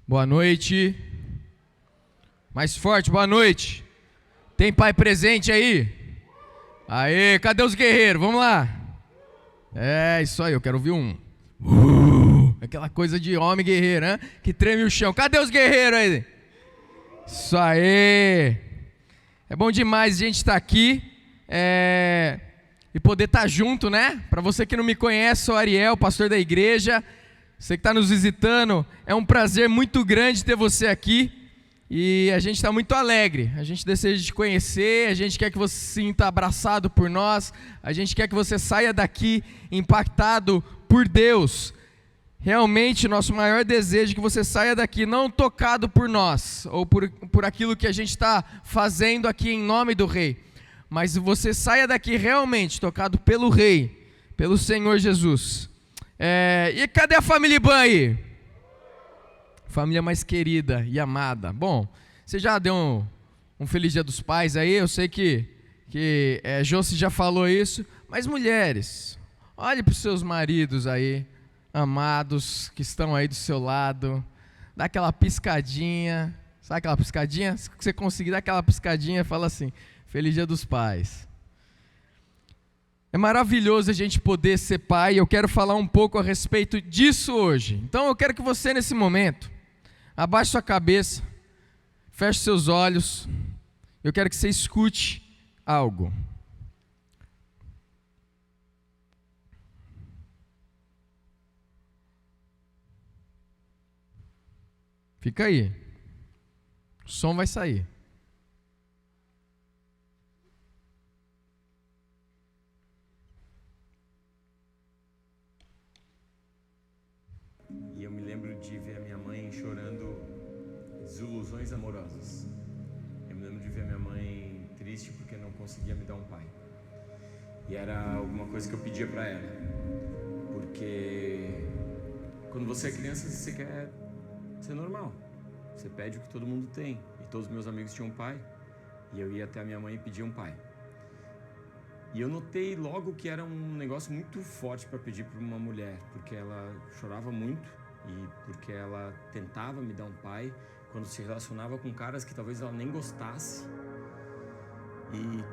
Boa noite. Mais forte, boa noite. Tem pai presente aí? Aê, cadê os guerreiros? Vamos lá. É, isso aí, eu quero ouvir um. Aquela coisa de homem guerreiro, né? Que treme o chão. Cadê os guerreiros aí? Isso aí. É bom demais a gente estar aqui e poder estar junto, né? Para você que não me conhece, sou Ariel, pastor da igreja. Você que está nos visitando, é um prazer muito grande ter você aqui. E a gente está muito alegre, a gente deseja te conhecer, a gente quer que você se sinta abraçado por nós, a gente quer que você saia daqui impactado por Deus. Realmente, nosso maior desejo é que você saia daqui não tocado por nós, ou por aquilo que a gente está fazendo aqui em nome do Rei, mas você saia daqui realmente tocado pelo Rei, pelo Senhor Jesus. E cadê a família Iban aí? Família mais querida e amada. Bom, você já deu um Feliz Dia dos Pais aí? Eu sei que Josi já falou isso, mas mulheres, olhe para os seus maridos aí, amados, que estão aí do seu lado, dá aquela piscadinha, sabe aquela piscadinha? Se você conseguir dar aquela piscadinha, fala assim, Feliz Dia dos Pais. É maravilhoso a gente poder ser pai, e eu quero falar um pouco a respeito disso hoje. Então eu quero que você nesse momento, abaixe sua cabeça, feche seus olhos, eu quero que você escute algo. Fica aí, o som vai sair. E eu me lembro de ver a minha mãe chorando desilusões amorosas. Eu me lembro de ver a minha mãe triste porque não conseguia me dar um pai. E era alguma coisa que eu pedia pra ela. Porque quando você é criança, você quer ser normal. Você pede o que todo mundo tem. E todos os meus amigos tinham um pai. E eu ia até a minha mãe e pedia um pai. E eu notei logo que era um negócio muito forte para pedir para uma mulher, porque ela chorava muito e porque ela tentava me dar um pai quando se relacionava com caras que talvez ela nem gostasse e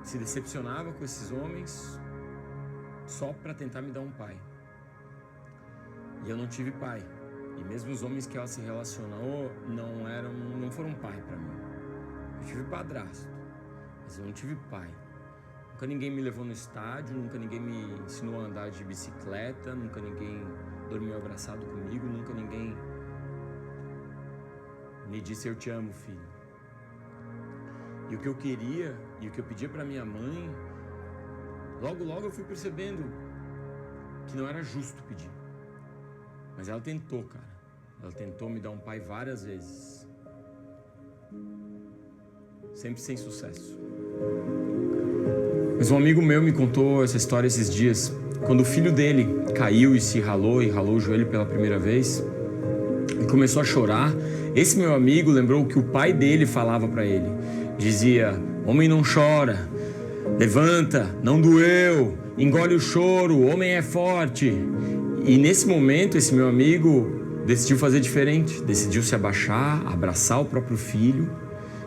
se decepcionava com esses homens só para tentar me dar um pai. E eu não tive pai. E mesmo os homens que ela se relacionou não foram pai para mim. Eu tive padrasto, mas eu não tive pai. Nunca ninguém me levou no estádio, nunca ninguém me ensinou a andar de bicicleta, nunca ninguém dormiu abraçado comigo, nunca ninguém me disse eu te amo, filho. E o que eu queria e o que eu pedia para minha mãe, logo eu fui percebendo que não era justo pedir. Mas ela tentou, cara. Ela tentou me dar um pai várias vezes. Sempre sem sucesso. Mas um amigo meu me contou essa história esses dias. Quando o filho dele caiu e ralou o joelho pela primeira vez e começou a chorar, esse meu amigo lembrou o que o pai dele falava para ele. Dizia, homem não chora, levanta, não doeu, engole o choro, o homem é forte. E nesse momento esse meu amigo decidiu fazer diferente, decidiu se abaixar, abraçar o próprio filho.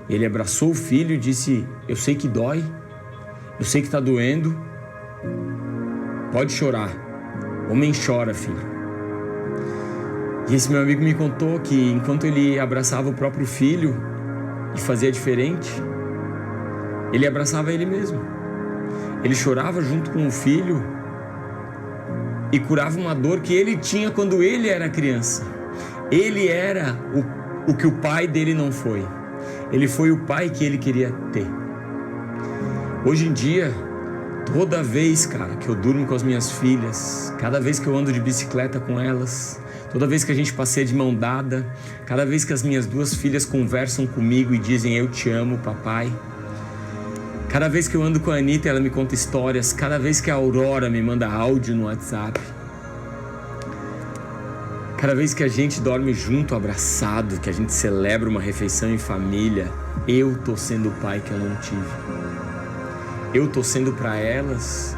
Ele abraçou o filho e disse, eu sei que dói, eu sei que tá doendo, pode chorar, homem chora, filho. E esse meu amigo me contou que enquanto ele abraçava o próprio filho e fazia diferente, ele abraçava ele mesmo. Ele chorava junto com o filho e curava uma dor que ele tinha quando ele era criança. Ele era o que o pai dele não foi. Ele foi o pai que ele queria ter. Hoje em dia, toda vez, cara, que eu durmo com as minhas filhas, cada vez que eu ando de bicicleta com elas, toda vez que a gente passeia de mão dada, cada vez que as minhas duas filhas conversam comigo e dizem eu te amo, papai, cada vez que eu ando com a Anitta, ela me conta histórias, cada vez que a Aurora me manda áudio no WhatsApp, cada vez que a gente dorme junto, abraçado, que a gente celebra uma refeição em família, eu tô sendo o pai que eu não tive. Eu tô sendo para elas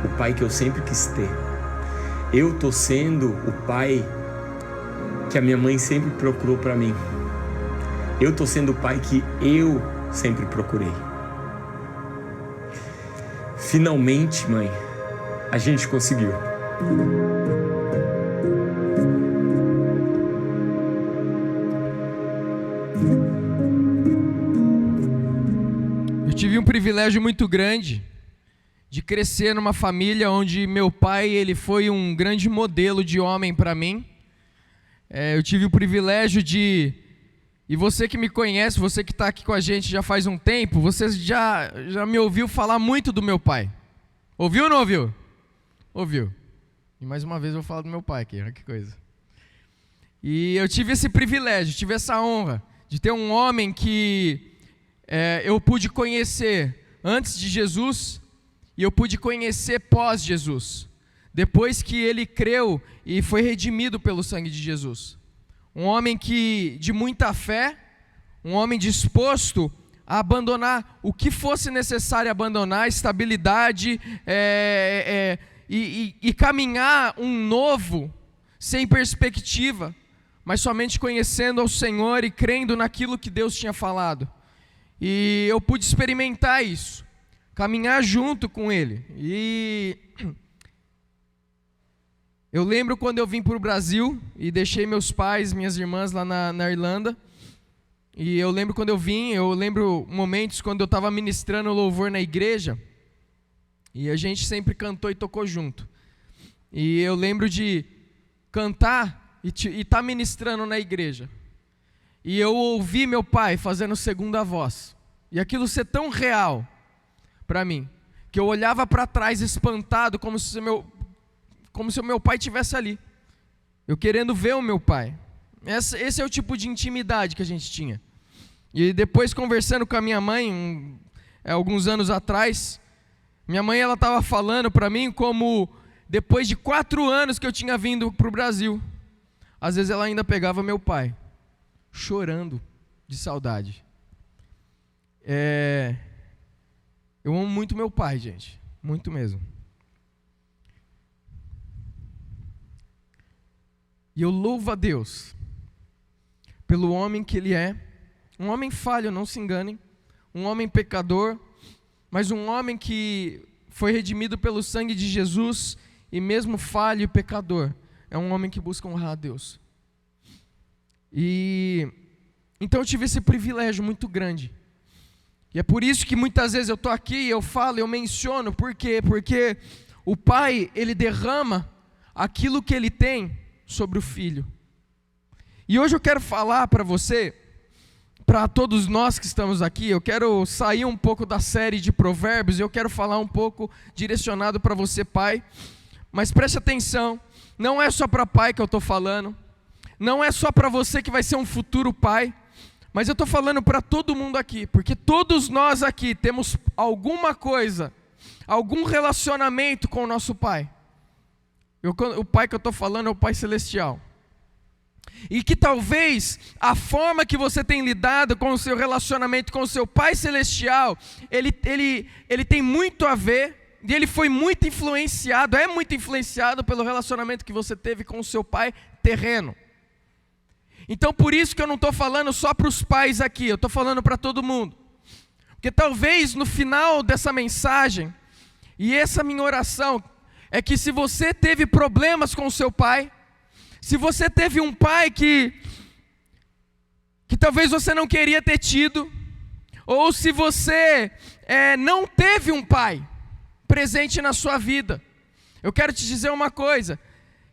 o pai que eu sempre quis ter. Eu tô sendo o pai que a minha mãe sempre procurou para mim. Eu tô sendo o pai que eu sempre procurei. Finalmente, mãe, a gente conseguiu. Eu tive um privilégio muito grande de crescer numa família onde meu pai, ele foi um grande modelo de homem para mim. Eu tive o privilégio de... E você que me conhece, você que está aqui com a gente já faz um tempo, você já me ouviu falar muito do meu pai. Ouviu ou não ouviu? Ouviu. E mais uma vez eu vou falar do meu pai aqui, olha que coisa. E eu tive esse privilégio, tive essa honra de ter um homem que eu pude conhecer antes de Jesus e eu pude conhecer pós-Jesus, depois que ele creu e foi redimido pelo sangue de Jesus. Um homem de muita fé, um homem disposto a abandonar o que fosse necessário abandonar, estabilidade e caminhar um novo, sem perspectiva, mas somente conhecendo ao Senhor e crendo naquilo que Deus tinha falado. E eu pude experimentar isso, caminhar junto com Ele. E eu lembro quando eu vim para o Brasil e deixei meus pais, minhas irmãs lá na Irlanda. E eu lembro quando eu lembro momentos quando eu estava ministrando louvor na igreja. E a gente sempre cantou e tocou junto. E eu lembro de cantar e estar ministrando na igreja. E eu ouvi meu pai fazendo segunda voz. E aquilo ser tão real para mim, que eu olhava para trás espantado, como se o meu pai estivesse ali. Eu querendo ver o meu pai. Esse é o tipo de intimidade que a gente tinha. E depois, conversando com a minha mãe, alguns anos atrás, minha mãe estava falando para mim como, depois de 4 anos que eu tinha vindo para o Brasil, às vezes ela ainda pegava meu pai, chorando de saudade. Eu amo muito meu pai, gente, muito mesmo. E eu louvo a Deus pelo homem que ele é, um homem falho, não se enganem, um homem pecador, mas um homem que foi redimido pelo sangue de Jesus, e mesmo falho e pecador, é um homem que busca honrar a Deus. E então eu tive esse privilégio muito grande. E é por isso que muitas vezes eu estou aqui, eu falo, eu menciono, por quê? Porque o pai, ele derrama aquilo que ele tem sobre o filho. E hoje eu quero falar para você, para todos nós que estamos aqui, eu quero sair um pouco da série de provérbios, eu quero falar um pouco direcionado para você, pai, mas preste atenção, não é só para pai que eu estou falando, não é só para você que vai ser um futuro pai, mas eu estou falando para todo mundo aqui, porque todos nós aqui temos alguma coisa, algum relacionamento com o nosso pai. O pai que eu estou falando é o Pai Celestial. E que talvez a forma que você tem lidado com o seu relacionamento com o seu Pai Celestial, ele tem muito a ver, e ele foi muito influenciado, é muito influenciado pelo relacionamento que você teve com o seu pai terreno. Então por isso que eu não estou falando só para os pais aqui, eu estou falando para todo mundo. Porque talvez no final dessa mensagem, e essa minha oração, é que se você teve problemas com o seu pai, se você teve um pai que talvez você não queria ter tido, ou se você não teve um pai presente na sua vida, eu quero te dizer uma coisa,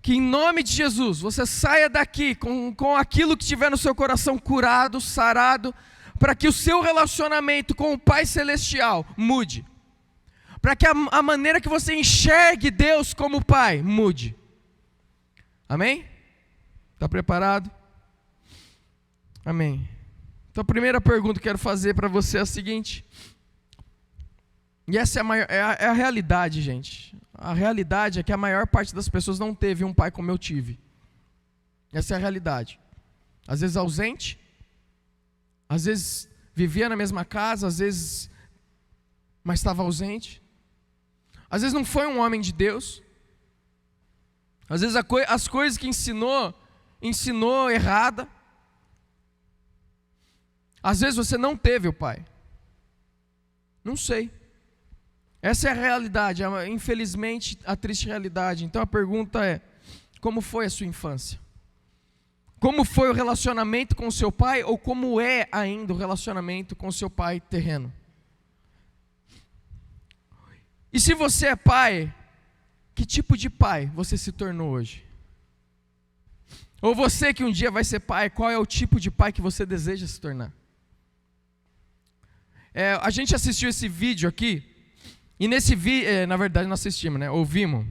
que em nome de Jesus, você saia daqui com aquilo que tiver no seu coração curado, sarado, para que o seu relacionamento com o Pai Celestial mude. Para que a maneira que você enxergue Deus como Pai mude. Amém? Está preparado? Amém. Então a primeira pergunta que eu quero fazer para você é a seguinte. E essa é a realidade, gente. A realidade é que a maior parte das pessoas não teve um pai como eu tive. Essa é a realidade. Às vezes ausente, às vezes vivia na mesma casa, às vezes, mas estava ausente. Às vezes não foi um homem de Deus. Às vezes as coisas que ensinou ensinou errada. Às vezes você não teve o pai. Não sei. Essa é a realidade, infelizmente, a triste realidade. Então a pergunta é: como foi a sua infância? Como foi o relacionamento com o seu pai, ou como é ainda o relacionamento com o seu pai terreno? E se você é pai, que tipo de pai você se tornou hoje? Ou você que um dia vai ser pai, qual é o tipo de pai que você deseja se tornar? A gente assistiu esse vídeo aqui, e nesse vídeo, na verdade não assistimos, né? Ouvimos,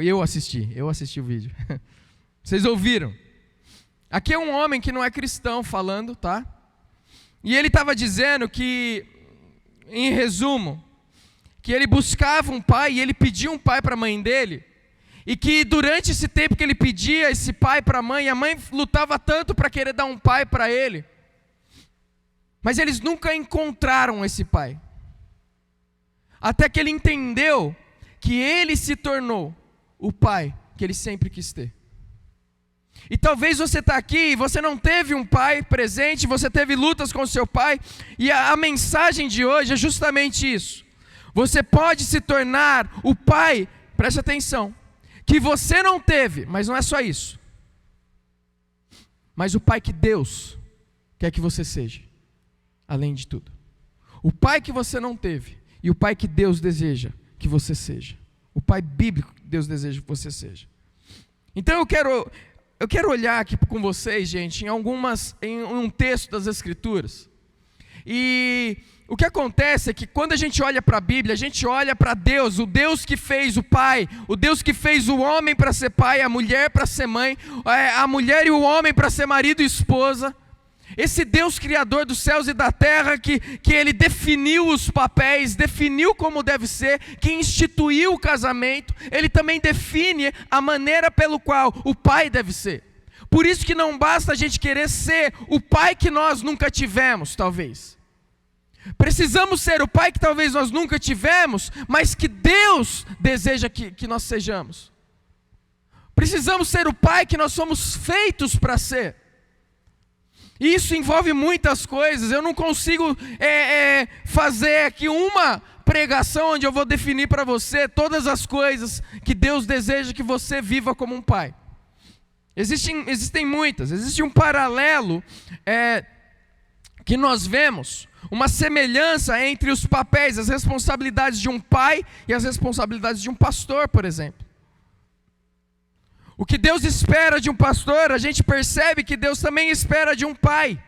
eu assisti o vídeo. Vocês ouviram? Aqui é um homem que não é cristão falando, tá? E ele estava dizendo que, em resumo, que ele buscava um pai e ele pedia um pai para a mãe dele, e que durante esse tempo que ele pedia esse pai para a mãe lutava tanto para querer dar um pai para ele, mas eles nunca encontraram esse pai. Até que ele entendeu que ele se tornou o pai que ele sempre quis ter. E talvez você está aqui e você não teve um pai presente, você teve lutas com o seu pai, e a mensagem de hoje é justamente isso. Você pode se tornar o pai, preste atenção, que você não teve, mas não é só isso. Mas o pai que Deus quer que você seja, além de tudo. O pai que você não teve, e o pai que Deus deseja que você seja. O pai bíblico que Deus deseja que você seja. Então eu quero olhar aqui com vocês, gente, em um texto das Escrituras. E o que acontece é que quando a gente olha para a Bíblia, a gente olha para Deus, o Deus que fez o pai, o Deus que fez o homem para ser pai, a mulher para ser mãe, a mulher e o homem para ser marido e esposa. Esse Deus criador dos céus e da terra, que ele definiu os papéis, definiu como deve ser, que instituiu o casamento, ele também define a maneira pelo qual o pai deve ser. Por isso que não basta a gente querer ser o pai que nós nunca tivemos, talvez. Precisamos ser o pai que talvez nós nunca tivemos, mas que Deus deseja que nós sejamos. Precisamos ser o pai que nós somos feitos para ser. Isso envolve muitas coisas. Eu não consigo fazer aqui uma pregação onde eu vou definir para você todas as coisas que Deus deseja que você viva como um pai. Existem muitas. Existe um paralelo que nós vemos, uma semelhança entre os papéis, as responsabilidades de um pai e as responsabilidades de um pastor, por exemplo. O que Deus espera de um pastor, a gente percebe que Deus também espera de um pai.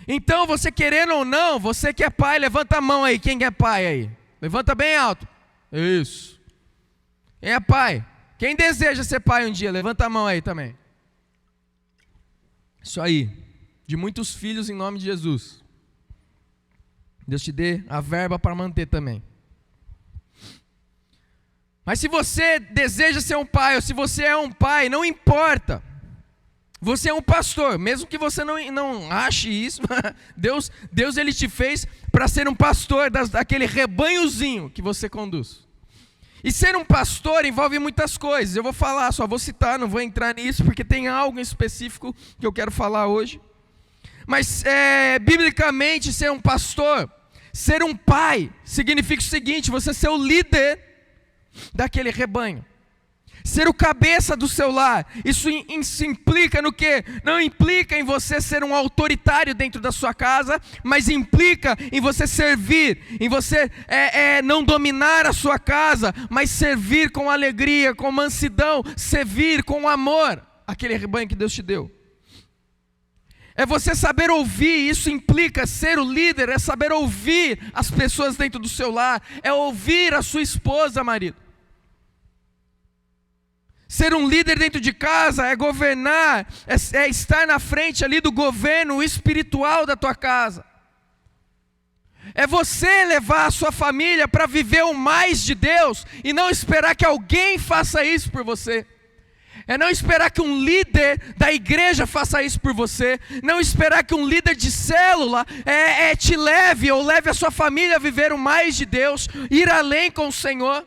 Então, você querendo ou não, você que é pai, levanta a mão aí, quem é pai aí? Levanta bem alto. Isso. Quem é pai? Quem deseja ser pai um dia? Levanta a mão aí também. Isso aí. De muitos filhos em nome de Jesus. Deus te dê a verba para manter também. Mas se você deseja ser um pai, ou se você é um pai, não importa. Você é um pastor, mesmo que você não ache isso, Deus ele te fez para ser um pastor daquele rebanhozinho que você conduz. E ser um pastor envolve muitas coisas. Eu vou falar, só vou citar, não vou entrar nisso, porque tem algo em específico que eu quero falar hoje. Mas biblicamente ser um pastor, ser um pai, significa o seguinte: você ser o líder daquele rebanho, ser o cabeça do seu lar. Isso implica no quê? Não implica em você ser um autoritário dentro da sua casa, mas implica em você servir, em você não dominar a sua casa, mas servir com alegria, com mansidão, servir com amor aquele rebanho que Deus te deu. É você saber ouvir. Isso implica ser o líder, é saber ouvir as pessoas dentro do seu lar, é ouvir a sua esposa, marido. Ser um líder dentro de casa é governar, é estar na frente ali do governo espiritual da tua casa. É você levar a sua família para viver o mais de Deus e não esperar que alguém faça isso por você. É não esperar que um líder da igreja faça isso por você. Não esperar que um líder de célula te leve ou leve a sua família a viver o mais de Deus, ir além com o Senhor.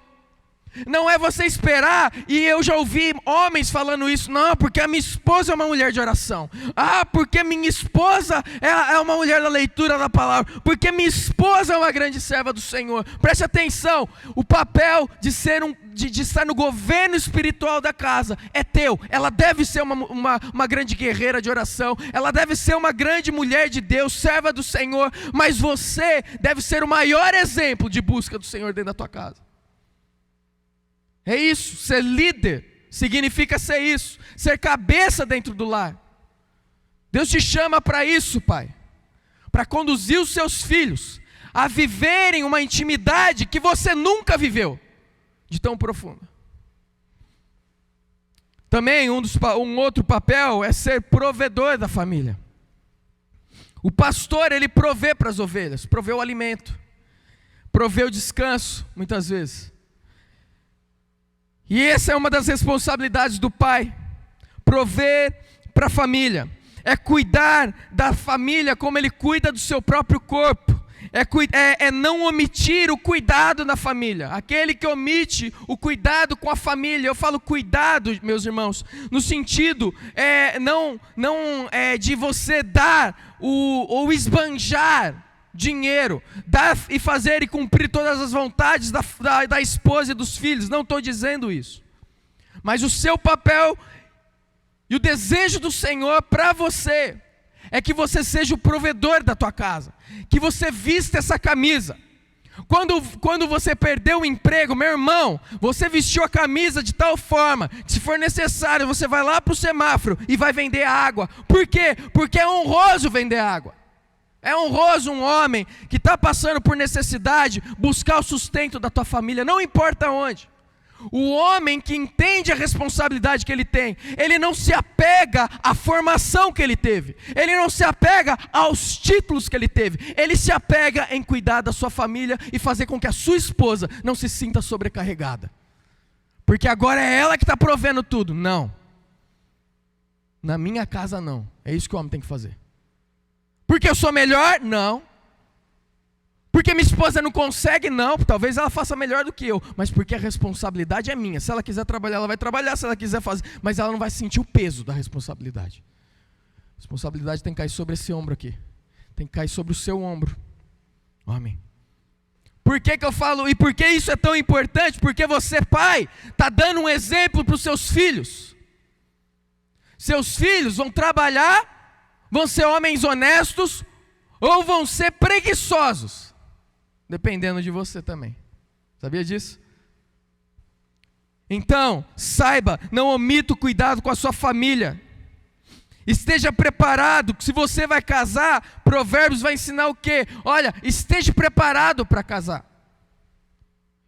Não é você esperar, e eu já ouvi homens falando isso, não, porque a minha esposa é uma mulher de oração. Ah, porque minha esposa é uma mulher da leitura da palavra. Porque minha esposa é uma grande serva do Senhor. Preste atenção, o papel de estar no governo espiritual da casa é teu. Ela deve ser uma grande guerreira de oração. Ela deve ser uma grande mulher de Deus, serva do Senhor. Mas você deve ser o maior exemplo de busca do Senhor dentro da tua casa. É isso, ser líder significa ser isso, ser cabeça dentro do lar. Deus te chama para isso, pai, para conduzir os seus filhos a viverem uma intimidade que você nunca viveu, de tão profunda. Também um outro papel é ser provedor da família. O pastor, ele provê para as ovelhas, provê o alimento, provê o descanso, muitas vezes. E essa é uma das responsabilidades do pai, prover para a família, é cuidar da família como ele cuida do seu próprio corpo, é não omitir o cuidado na família. Aquele que omite o cuidado com a família, eu falo cuidado, meus irmãos, no sentido, não de você dar ou esbanjar dinheiro, dar e fazer e cumprir todas as vontades da esposa e dos filhos, não estou dizendo isso, mas o seu papel e o desejo do Senhor para você, é que você seja o provedor da tua casa, que você vista essa camisa. Quando você perdeu o emprego, meu irmão, você vestiu a camisa de tal forma, que se for necessário, você vai lá para o semáforo e vai vender água. Por quê? Porque é honroso vender água. É honroso um homem que está passando por necessidade buscar o sustento da tua família, não importa onde. O homem que entende a responsabilidade que ele tem, ele não se apega à formação que ele teve, ele não se apega aos títulos que ele teve, ele se apega em cuidar da sua família e fazer com que a sua esposa não se sinta sobrecarregada, porque agora é ela que está provendo tudo. Não, na minha casa não, é isso que o homem tem que fazer. Porque eu sou melhor? Não. Porque minha esposa não consegue? Não. Talvez ela faça melhor do que eu. Mas porque a responsabilidade é minha. Se ela quiser trabalhar, ela vai trabalhar. Se ela quiser fazer, mas ela não vai sentir o peso da responsabilidade. A responsabilidade tem que cair sobre esse ombro aqui. Tem que cair sobre o seu ombro. Amém. Por que eu falo? E por que isso é tão importante? Porque você, pai, está dando um exemplo para os seus filhos. Seus filhos vão trabalhar, vão ser homens honestos ou vão ser preguiçosos, dependendo de você também. Sabia disso? Então, saiba, não omita o cuidado com a sua família. Esteja preparado, se você vai casar, Provérbios vai ensinar o quê? Olha, esteja preparado para casar.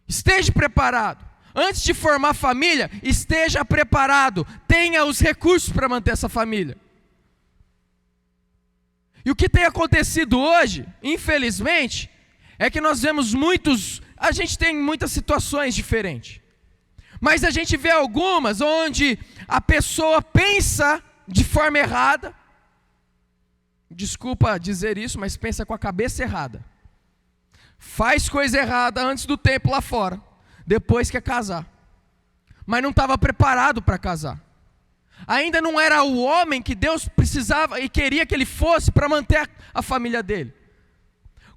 Esteja preparado. Antes de formar família, esteja preparado. Tenha os recursos para manter essa família. E o que tem acontecido hoje, infelizmente, é que nós vemos a gente tem muitas situações diferentes, mas a gente vê algumas onde a pessoa pensa de forma errada, desculpa dizer isso, mas pensa com a cabeça errada, faz coisa errada antes do tempo lá fora, depois quer casar, mas não estava preparado para casar. Ainda não era o homem que Deus precisava e queria que ele fosse para manter a família dele.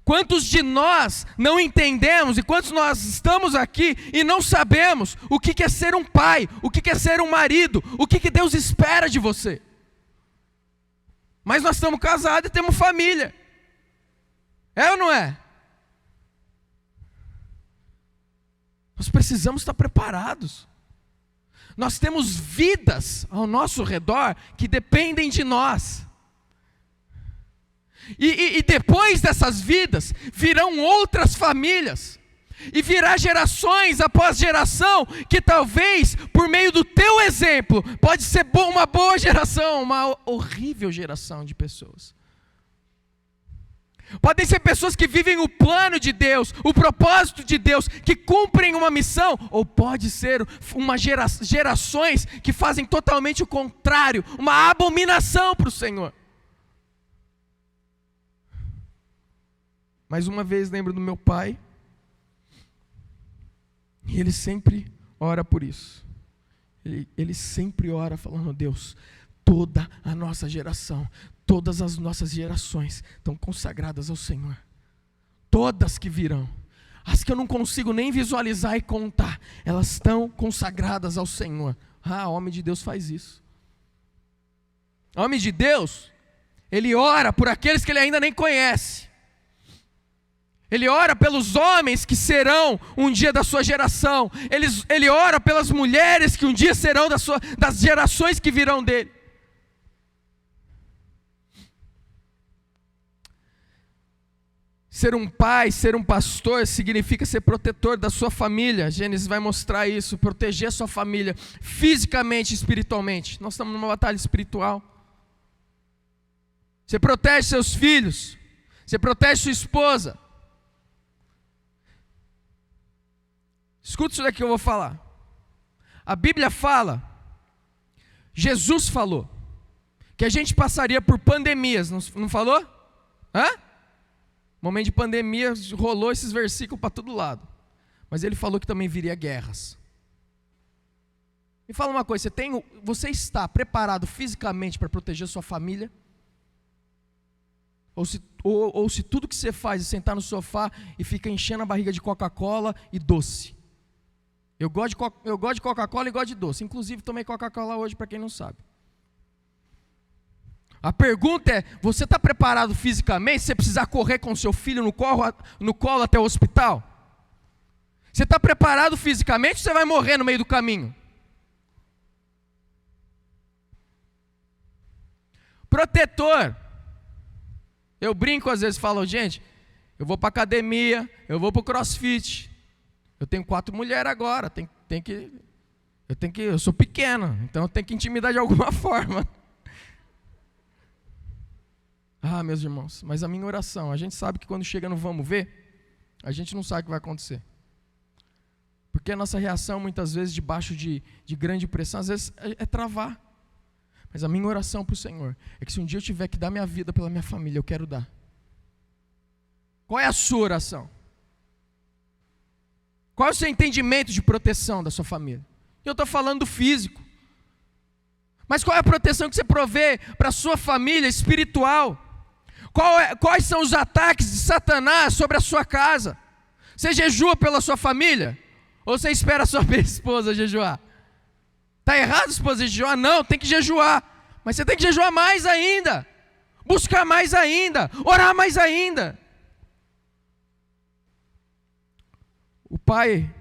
Quantos de nós não entendemos e quantos nós estamos aqui e não sabemos o que é ser um pai, o que é ser um marido, o que Deus espera de você. Mas nós estamos casados e temos família. É ou não é? Nós precisamos estar preparados. Nós temos vidas ao nosso redor que dependem de nós. E depois dessas vidas, virão outras famílias. E virá gerações após geração, que talvez, por meio do teu exemplo, pode ser uma boa geração, uma horrível geração de pessoas. Podem ser pessoas que vivem o plano de Deus, o propósito de Deus, que cumprem uma missão, ou pode ser gerações que fazem totalmente o contrário, uma abominação para o Senhor. Mais uma vez lembro do meu pai, e ele sempre ora por isso. Ele sempre ora falando: Deus, toda a nossa geração, todas as nossas gerações estão consagradas ao Senhor. Todas que virão, as que eu não consigo nem visualizar e contar, elas estão consagradas ao Senhor. O homem de Deus faz isso. O homem de Deus, ele ora por aqueles que ele ainda nem conhece. Ele ora pelos homens que serão um dia da sua geração. Ele ora pelas mulheres que um dia serão das gerações que virão dele. Ser um pai, ser um pastor, significa ser protetor da sua família. Gênesis vai mostrar isso, proteger a sua família, fisicamente e espiritualmente. Nós estamos numa batalha espiritual. Você protege seus filhos, você protege sua esposa. Escuta isso daqui que eu vou falar. A Bíblia fala, Jesus falou, que a gente passaria por pandemias, não falou? Momento de pandemia, rolou esses versículos para todo lado. Mas ele falou que também viria guerras. Me fala uma coisa, você está preparado fisicamente para proteger sua família? Ou se tudo que você faz é sentar no sofá e fica enchendo a barriga de Coca-Cola e doce? Eu gosto de Coca-Cola e gosto de doce. Inclusive tomei Coca-Cola hoje, para quem não sabe. A pergunta é, você está preparado fisicamente? Se você precisar correr com seu filho no colo até o hospital? Você está preparado fisicamente ou você vai morrer no meio do caminho? Protetor. Eu brinco às vezes, falo, gente, eu vou para academia, eu vou para o crossfit. Eu tenho 4 mulheres agora, eu sou pequeno, então eu tenho que intimidar de alguma forma. Meus irmãos, mas a minha oração, a gente sabe que quando chega no vamos ver, a gente não sabe o que vai acontecer. Porque a nossa reação, muitas vezes, debaixo de grande pressão, às vezes é travar. Mas a minha oração para o Senhor é que se um dia eu tiver que dar minha vida pela minha família, eu quero dar. Qual é a sua oração? Qual é o seu entendimento de proteção da sua família? Eu estou falando do físico. Mas qual é a proteção que você provê para a sua família espiritual? Quais são os ataques de Satanás sobre a sua casa? Você jejua pela sua família? Ou você espera a sua esposa jejuar? Está errado a esposa jejuar? Não, tem que jejuar. Mas você tem que jejuar mais ainda. Buscar mais ainda. Orar mais ainda. O pai,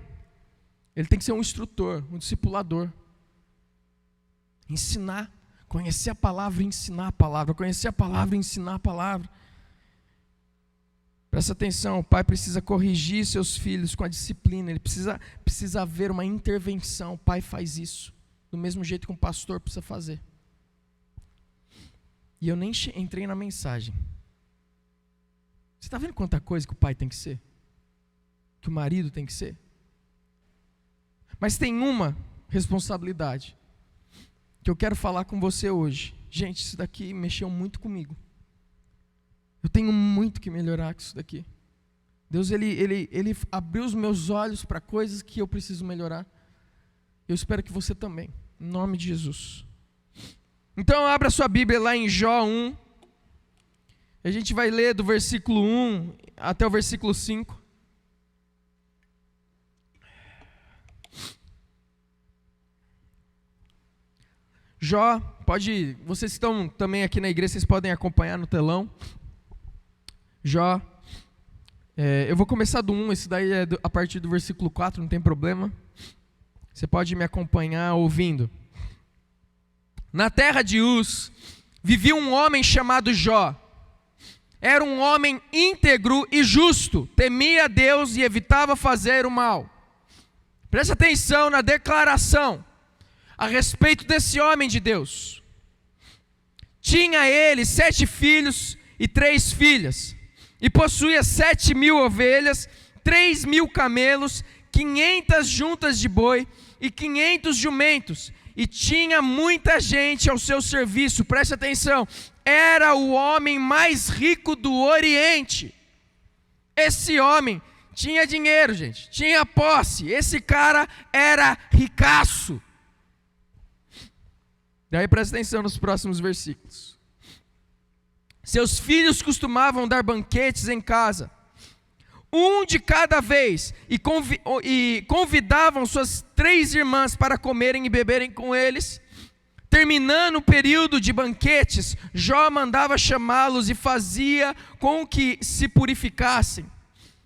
ele tem que ser um instrutor, um discipulador. Ensinar, conhecer a palavra e ensinar a palavra, conhecer a palavra e ensinar a palavra. Presta atenção, o pai precisa corrigir seus filhos com a disciplina, ele precisa haver uma intervenção. O pai faz isso, do mesmo jeito que um pastor precisa fazer. E eu nem entrei na mensagem. Você está vendo quanta coisa que o pai tem que ser? Que o marido tem que ser? Mas tem uma responsabilidade que eu quero falar com você hoje. Gente, isso daqui mexeu muito comigo. Eu tenho muito que melhorar com isso daqui. Deus, ele abriu os meus olhos para coisas que eu preciso melhorar. Eu espero que você também, em nome de Jesus. Então abra sua Bíblia lá em Jó 1. A gente vai ler do versículo 1 até o versículo 5. Jó, vocês estão também aqui na igreja, vocês podem acompanhar no telão. Jó, eu vou começar do 1, esse daí é a partir do versículo 4, não tem problema. Você pode me acompanhar ouvindo. Na terra de Uz, vivia um homem chamado Jó. Era um homem íntegro e justo, temia a Deus e evitava fazer o mal. Presta atenção na declaração a respeito desse homem de Deus. Tinha ele 7 filhos e 3 filhas, e possuía 7.000 ovelhas, 3.000 camelos, 500 juntas de boi e 500 jumentos, e tinha muita gente ao seu serviço. Preste atenção, era o homem mais rico do Oriente. Esse homem tinha dinheiro, gente, tinha posse. Esse cara era ricaço. Daí presta atenção nos próximos versículos. Seus filhos costumavam dar banquetes em casa, um de cada vez, e convidavam suas 3 irmãs para comerem e beberem com eles. Terminando o período de banquetes, Jó mandava chamá-los e fazia com que se purificassem.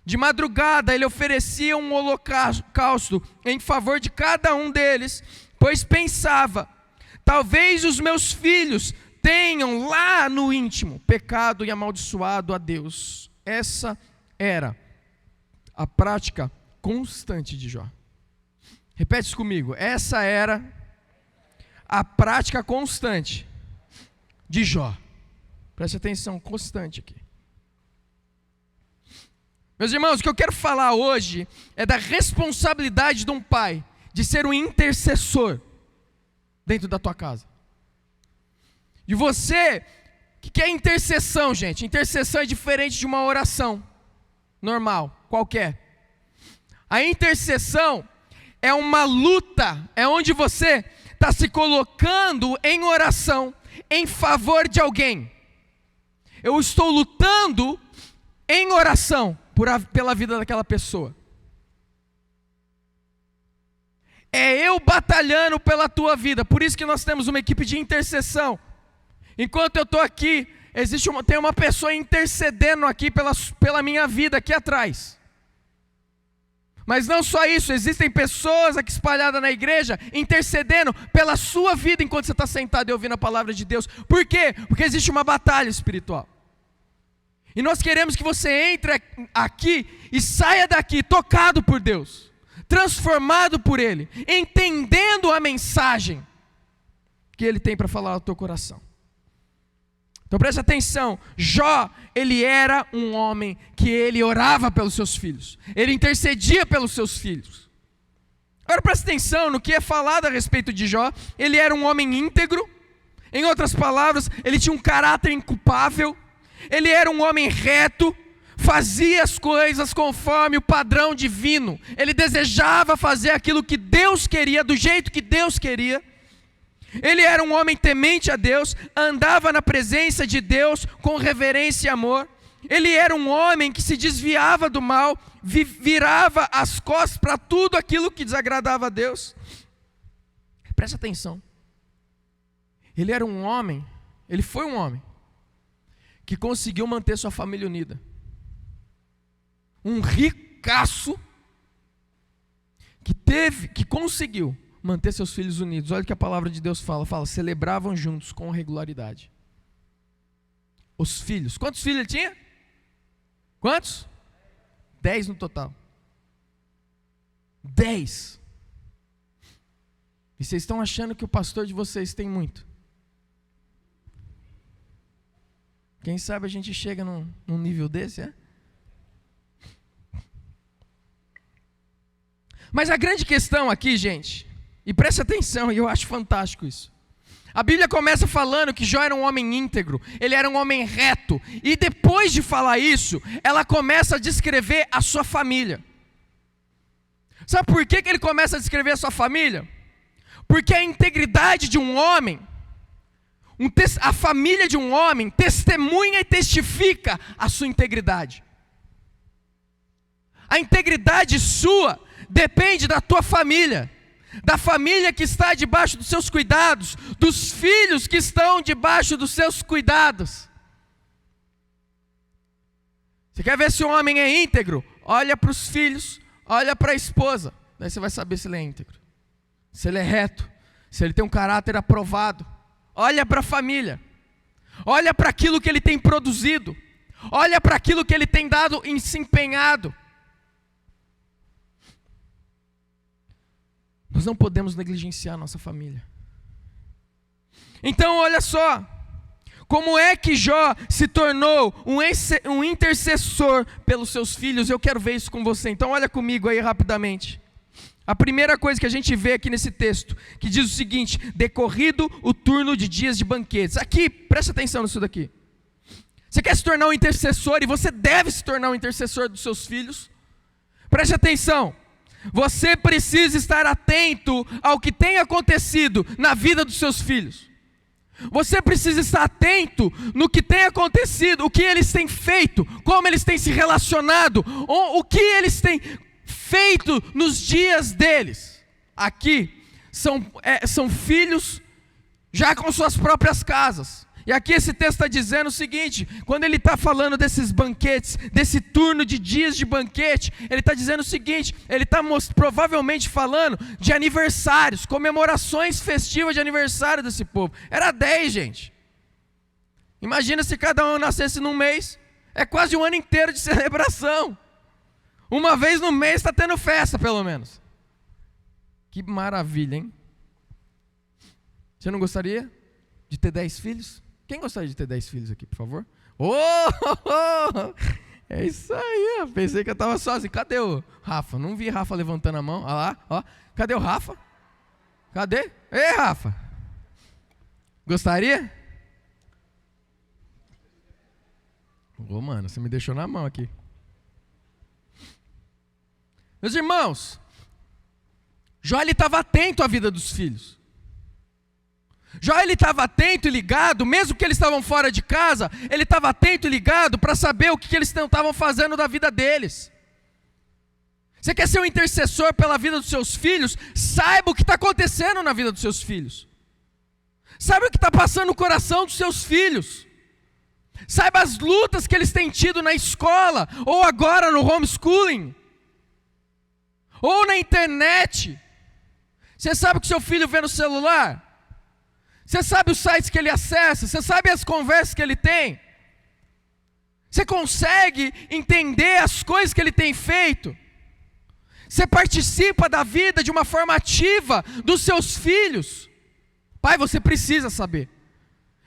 De madrugada ele oferecia um holocausto em favor de cada um deles, pois pensava: talvez os meus filhos tenham lá no íntimo pecado e amaldiçoado a Deus. Essa era a prática constante de Jó. Repete isso comigo. Essa era a prática constante de Jó. Preste atenção, constante aqui. Meus irmãos, o que eu quero falar hoje é da responsabilidade de um pai de ser um intercessor dentro da tua casa. E você, o que é intercessão, gente? Intercessão é diferente de uma oração normal, qualquer. A intercessão é uma luta, é onde você está se colocando em oração em favor de alguém. Eu estou lutando em oração pela vida daquela pessoa. É eu batalhando pela tua vida. Por isso que nós temos uma equipe de intercessão. Enquanto eu estou aqui, tem uma pessoa intercedendo aqui pela minha vida aqui atrás. Mas não só isso, existem pessoas aqui espalhadas na igreja intercedendo pela sua vida enquanto você está sentado e ouvindo a palavra de Deus. Por quê? Porque existe uma batalha espiritual. E nós queremos que você entre aqui e saia daqui tocado por Deus, transformado por Ele, entendendo a mensagem que Ele tem para falar ao teu coração. Então preste atenção, Jó, ele era um homem que ele orava pelos seus filhos, ele intercedia pelos seus filhos. Agora preste atenção no que é falado a respeito de Jó. Ele era um homem íntegro, em outras palavras, ele tinha um caráter inculpável, ele era um homem reto, fazia as coisas conforme o padrão divino, ele desejava fazer aquilo que Deus queria, do jeito que Deus queria. Ele era um homem temente a Deus, andava na presença de Deus com reverência e amor. Ele era um homem que se desviava do mal, virava as costas para tudo aquilo que desagradava a Deus. Presta atenção. Ele era um homem, ele foi um homem que conseguiu manter sua família unida. Um ricaço que conseguiu manter seus filhos unidos. Olha o que a palavra de Deus fala, celebravam juntos com regularidade. Os filhos, quantos filhos ele tinha? Quantos? 10 no total. 10. E vocês estão achando que o pastor de vocês tem muito? Quem sabe a gente chega num nível desse, é? Mas a grande questão aqui, gente, e preste atenção, e eu acho fantástico isso. A Bíblia começa falando que Jó era um homem íntegro, ele era um homem reto, e depois de falar isso, ela começa a descrever a sua família. Sabe por que ele começa a descrever a sua família? Porque a integridade de um homem, a família de um homem testemunha e testifica a sua integridade. A integridade sua depende da tua família, da família que está debaixo dos seus cuidados, dos filhos que estão debaixo dos seus cuidados. Você quer ver se um homem é íntegro? Olha para os filhos, olha para a esposa, daí você vai saber se ele é íntegro, se ele é reto, se ele tem um caráter aprovado. Olha para a família, olha para aquilo que ele tem produzido, olha para aquilo que ele tem dado em se empenhado. Nós não podemos negligenciar a nossa família. Então olha só, como é que Jó se tornou um intercessor pelos seus filhos? Eu quero ver isso com você, então olha comigo aí rapidamente. A primeira coisa que a gente vê aqui nesse texto, que diz o seguinte: decorrido o turno de dias de banquetes. Aqui, presta atenção nisso daqui. Você quer se tornar um intercessor, e você deve se tornar um intercessor dos seus filhos. Preste atenção. Você precisa estar atento ao que tem acontecido na vida dos seus filhos. Você precisa estar atento no que tem acontecido, o que eles têm feito, como eles têm se relacionado, o que eles têm feito nos dias deles. Aqui são filhos já com suas próprias casas. E aqui esse texto está dizendo o seguinte, quando ele está falando desses banquetes, desse turno de dias de banquete, ele está dizendo o seguinte, ele está provavelmente falando de aniversários, comemorações festivas de aniversário desse povo. Era 10, gente. Imagina se cada um nascesse num mês, é quase um ano inteiro de celebração. Uma vez no mês está tendo festa, pelo menos. Que maravilha, hein? Você não gostaria de ter 10 filhos? Quem gostaria de ter 10 filhos aqui, por favor? É isso aí, eu pensei que eu estava sozinho. Cadê o Rafa? Não vi Rafa levantando a mão. Olha lá, ó. Cadê o Rafa? Cadê? Ei, Rafa! Gostaria? Mano, você me deixou na mão aqui. Meus irmãos, Jó estava atento à vida dos filhos. Jó estava atento e ligado, mesmo que eles estavam fora de casa, ele estava atento e ligado para saber o que eles estavam fazendo da vida deles. Você quer ser um intercessor pela vida dos seus filhos? Saiba o que está acontecendo na vida dos seus filhos. Saiba o que está passando no coração dos seus filhos. Saiba as lutas que eles têm tido na escola, ou agora no homeschooling, ou na internet. Você sabe o que seu filho vê no celular? Você sabe os sites que ele acessa? Você sabe as conversas que ele tem? Você consegue entender as coisas que ele tem feito? Você participa da vida de uma forma ativa dos seus filhos? Pai, você precisa saber.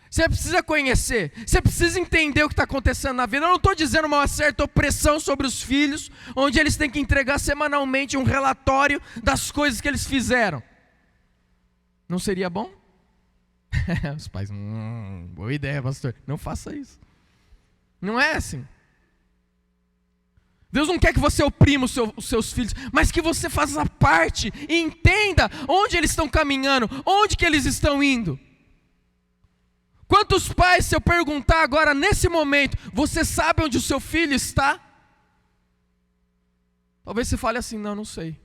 Você precisa conhecer. Você precisa entender o que está acontecendo na vida. Eu não estou dizendo uma certa opressão sobre os filhos, onde eles têm que entregar semanalmente um relatório das coisas que eles fizeram. Não seria bom? Os pais, boa ideia, pastor. Não faça isso. Não é assim. Deus não quer que você oprima os seus filhos, mas que você faça parte e entenda onde eles estão caminhando, onde que eles estão indo. Quantos pais, se eu perguntar agora, nesse momento, você sabe onde o seu filho está? Talvez você fale assim, não sei.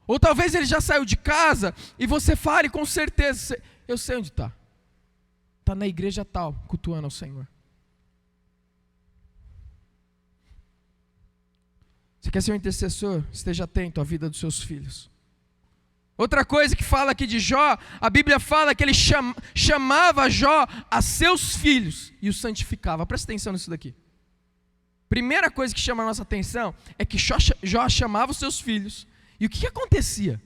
Ou talvez ele já saiu de casa e você fale com certeza, eu sei onde está. Está na igreja tal, cultuando ao Senhor. Você quer ser um intercessor? Esteja atento à vida dos seus filhos. Outra coisa que fala aqui de Jó, a Bíblia fala que ele chamava Jó a seus filhos e os santificava. Presta atenção nisso daqui. Primeira coisa que chama a nossa atenção é que Jó chamava os seus filhos. E o que acontecia?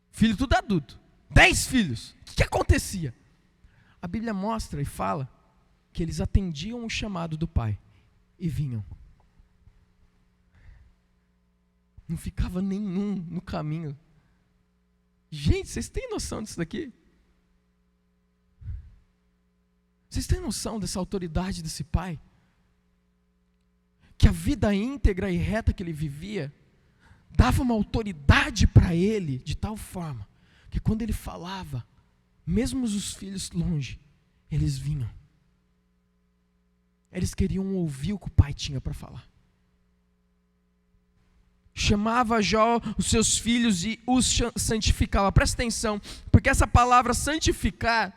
Filho tudo adulto. 10 filhos. O que acontecia? A Bíblia mostra e fala que eles atendiam o chamado do pai e vinham. Não ficava nenhum no caminho. Gente, vocês têm noção disso daqui? Vocês têm noção dessa autoridade desse pai? Que a vida íntegra e reta que ele vivia dava uma autoridade para ele de tal forma que quando ele falava, mesmo os filhos longe, eles vinham. Eles queriam ouvir o que o pai tinha para falar. Chamava Jó os seus filhos e os santificava. Presta atenção, porque essa palavra santificar,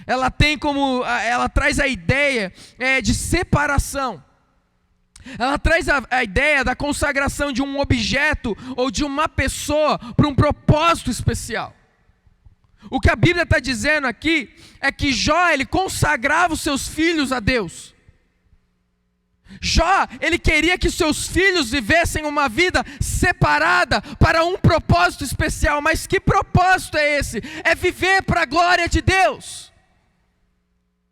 ela traz a ideia de separação. Ela traz a ideia da consagração de um objeto ou de uma pessoa para um propósito especial. O que a Bíblia está dizendo aqui é que Jó, ele consagrava os seus filhos a Deus. Jó, ele queria que seus filhos vivessem uma vida separada para um propósito especial. Mas que propósito é esse? É viver para a glória de Deus.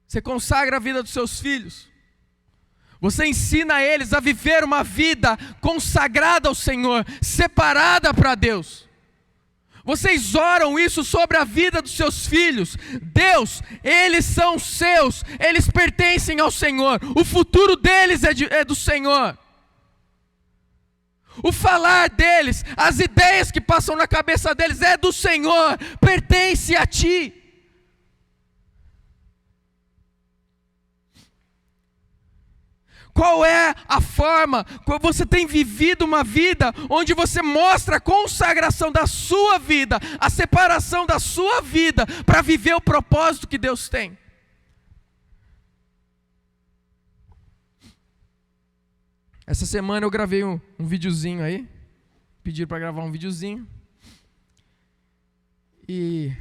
Você consagra a vida dos seus filhos. Você ensina eles a viver uma vida consagrada ao Senhor, separada para Deus. Vocês oram isso sobre a vida dos seus filhos. Deus, eles são seus, eles pertencem. pertencem ao Senhor, o futuro deles é do Senhor. O falar deles, as ideias que passam na cabeça deles é do Senhor, pertence a ti. Qual é a forma, qual você tem vivido uma vida onde você mostra a consagração da sua vida, a separação da sua vida para viver o propósito que Deus tem? Essa semana eu gravei um videozinho aí, pediram para gravar um videozinho, e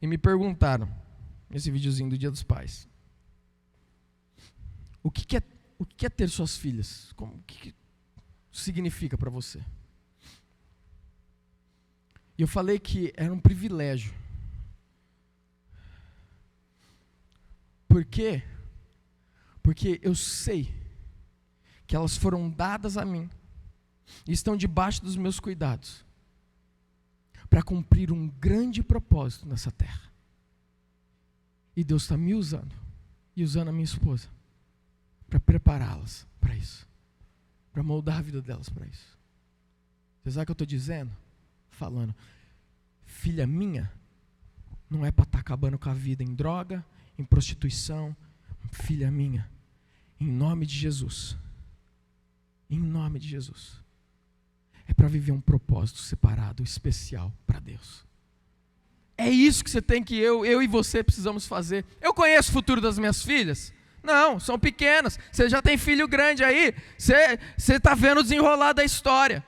me perguntaram, nesse videozinho do Dia dos Pais, o que é ter suas filhas? O que significa para você? E eu falei que era um privilégio. Por quê? Porque eu sei que elas foram dadas a mim e estão debaixo dos meus cuidados para cumprir um grande propósito nessa terra. E Deus está me usando e usando a minha esposa para prepará-las para isso, para moldar a vida delas para isso. Você sabe o que eu estou dizendo? Falando, filha minha não é para estar acabando com a vida em droga, em prostituição. Filha minha, em nome de Jesus, é para viver um propósito separado, especial para Deus. É isso que você tem que eu e você precisamos fazer. Eu conheço o futuro das minhas filhas? Não, são pequenas. Você já tem filho grande aí, você está vendo o desenrolar da história.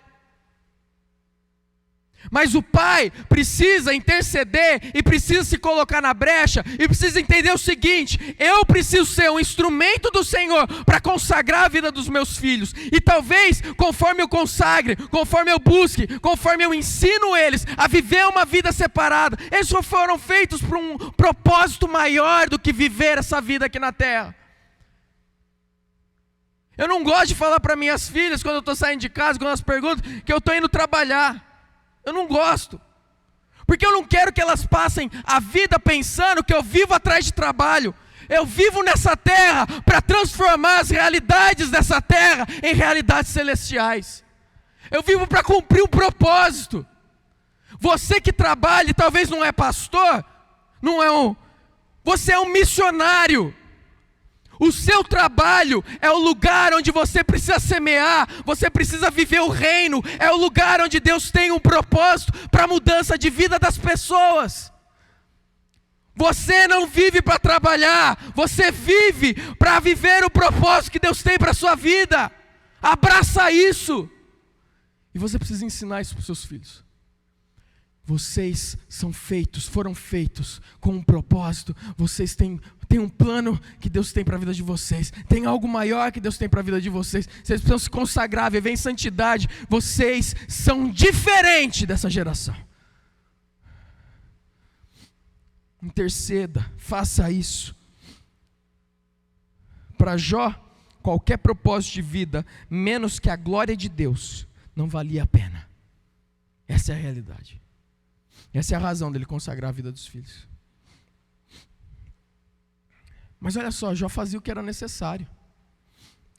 Mas o pai precisa interceder e precisa se colocar na brecha e precisa entender o seguinte: eu preciso ser um instrumento do Senhor para consagrar a vida dos meus filhos. E talvez, conforme eu consagre, conforme eu busque, conforme eu ensino eles a viver uma vida separada, eles só foram feitos para um propósito maior do que viver essa vida aqui na terra. Eu não gosto de falar para minhas filhas, quando eu estou saindo de casa, quando elas perguntam, que eu estou indo trabalhar. Eu não gosto, porque eu não quero que elas passem a vida pensando que eu vivo atrás de trabalho. Eu vivo nessa terra para transformar as realidades dessa terra em realidades celestiais. Eu vivo para cumprir um propósito. Você que trabalha e talvez não é pastor, você é um missionário. O seu trabalho é o lugar onde você precisa semear, você precisa viver o reino, é o lugar onde Deus tem um propósito para a mudança de vida das pessoas. Você não vive para trabalhar, você vive para viver o propósito que Deus tem para a sua vida. Abraça isso. E você precisa ensinar isso para os seus filhos. Vocês foram feitos com um propósito. Vocês têm um plano que Deus tem para a vida de vocês. Tem algo maior que Deus tem para a vida de vocês. Vocês precisam se consagrar, viver em santidade. Vocês são diferentes dessa geração. Interceda, faça isso. Para Jó, qualquer propósito de vida, menos que a glória de Deus, não valia a pena. Essa é a realidade. Essa é a razão dele consagrar a vida dos filhos. Mas olha só, Jó fazia o que era necessário.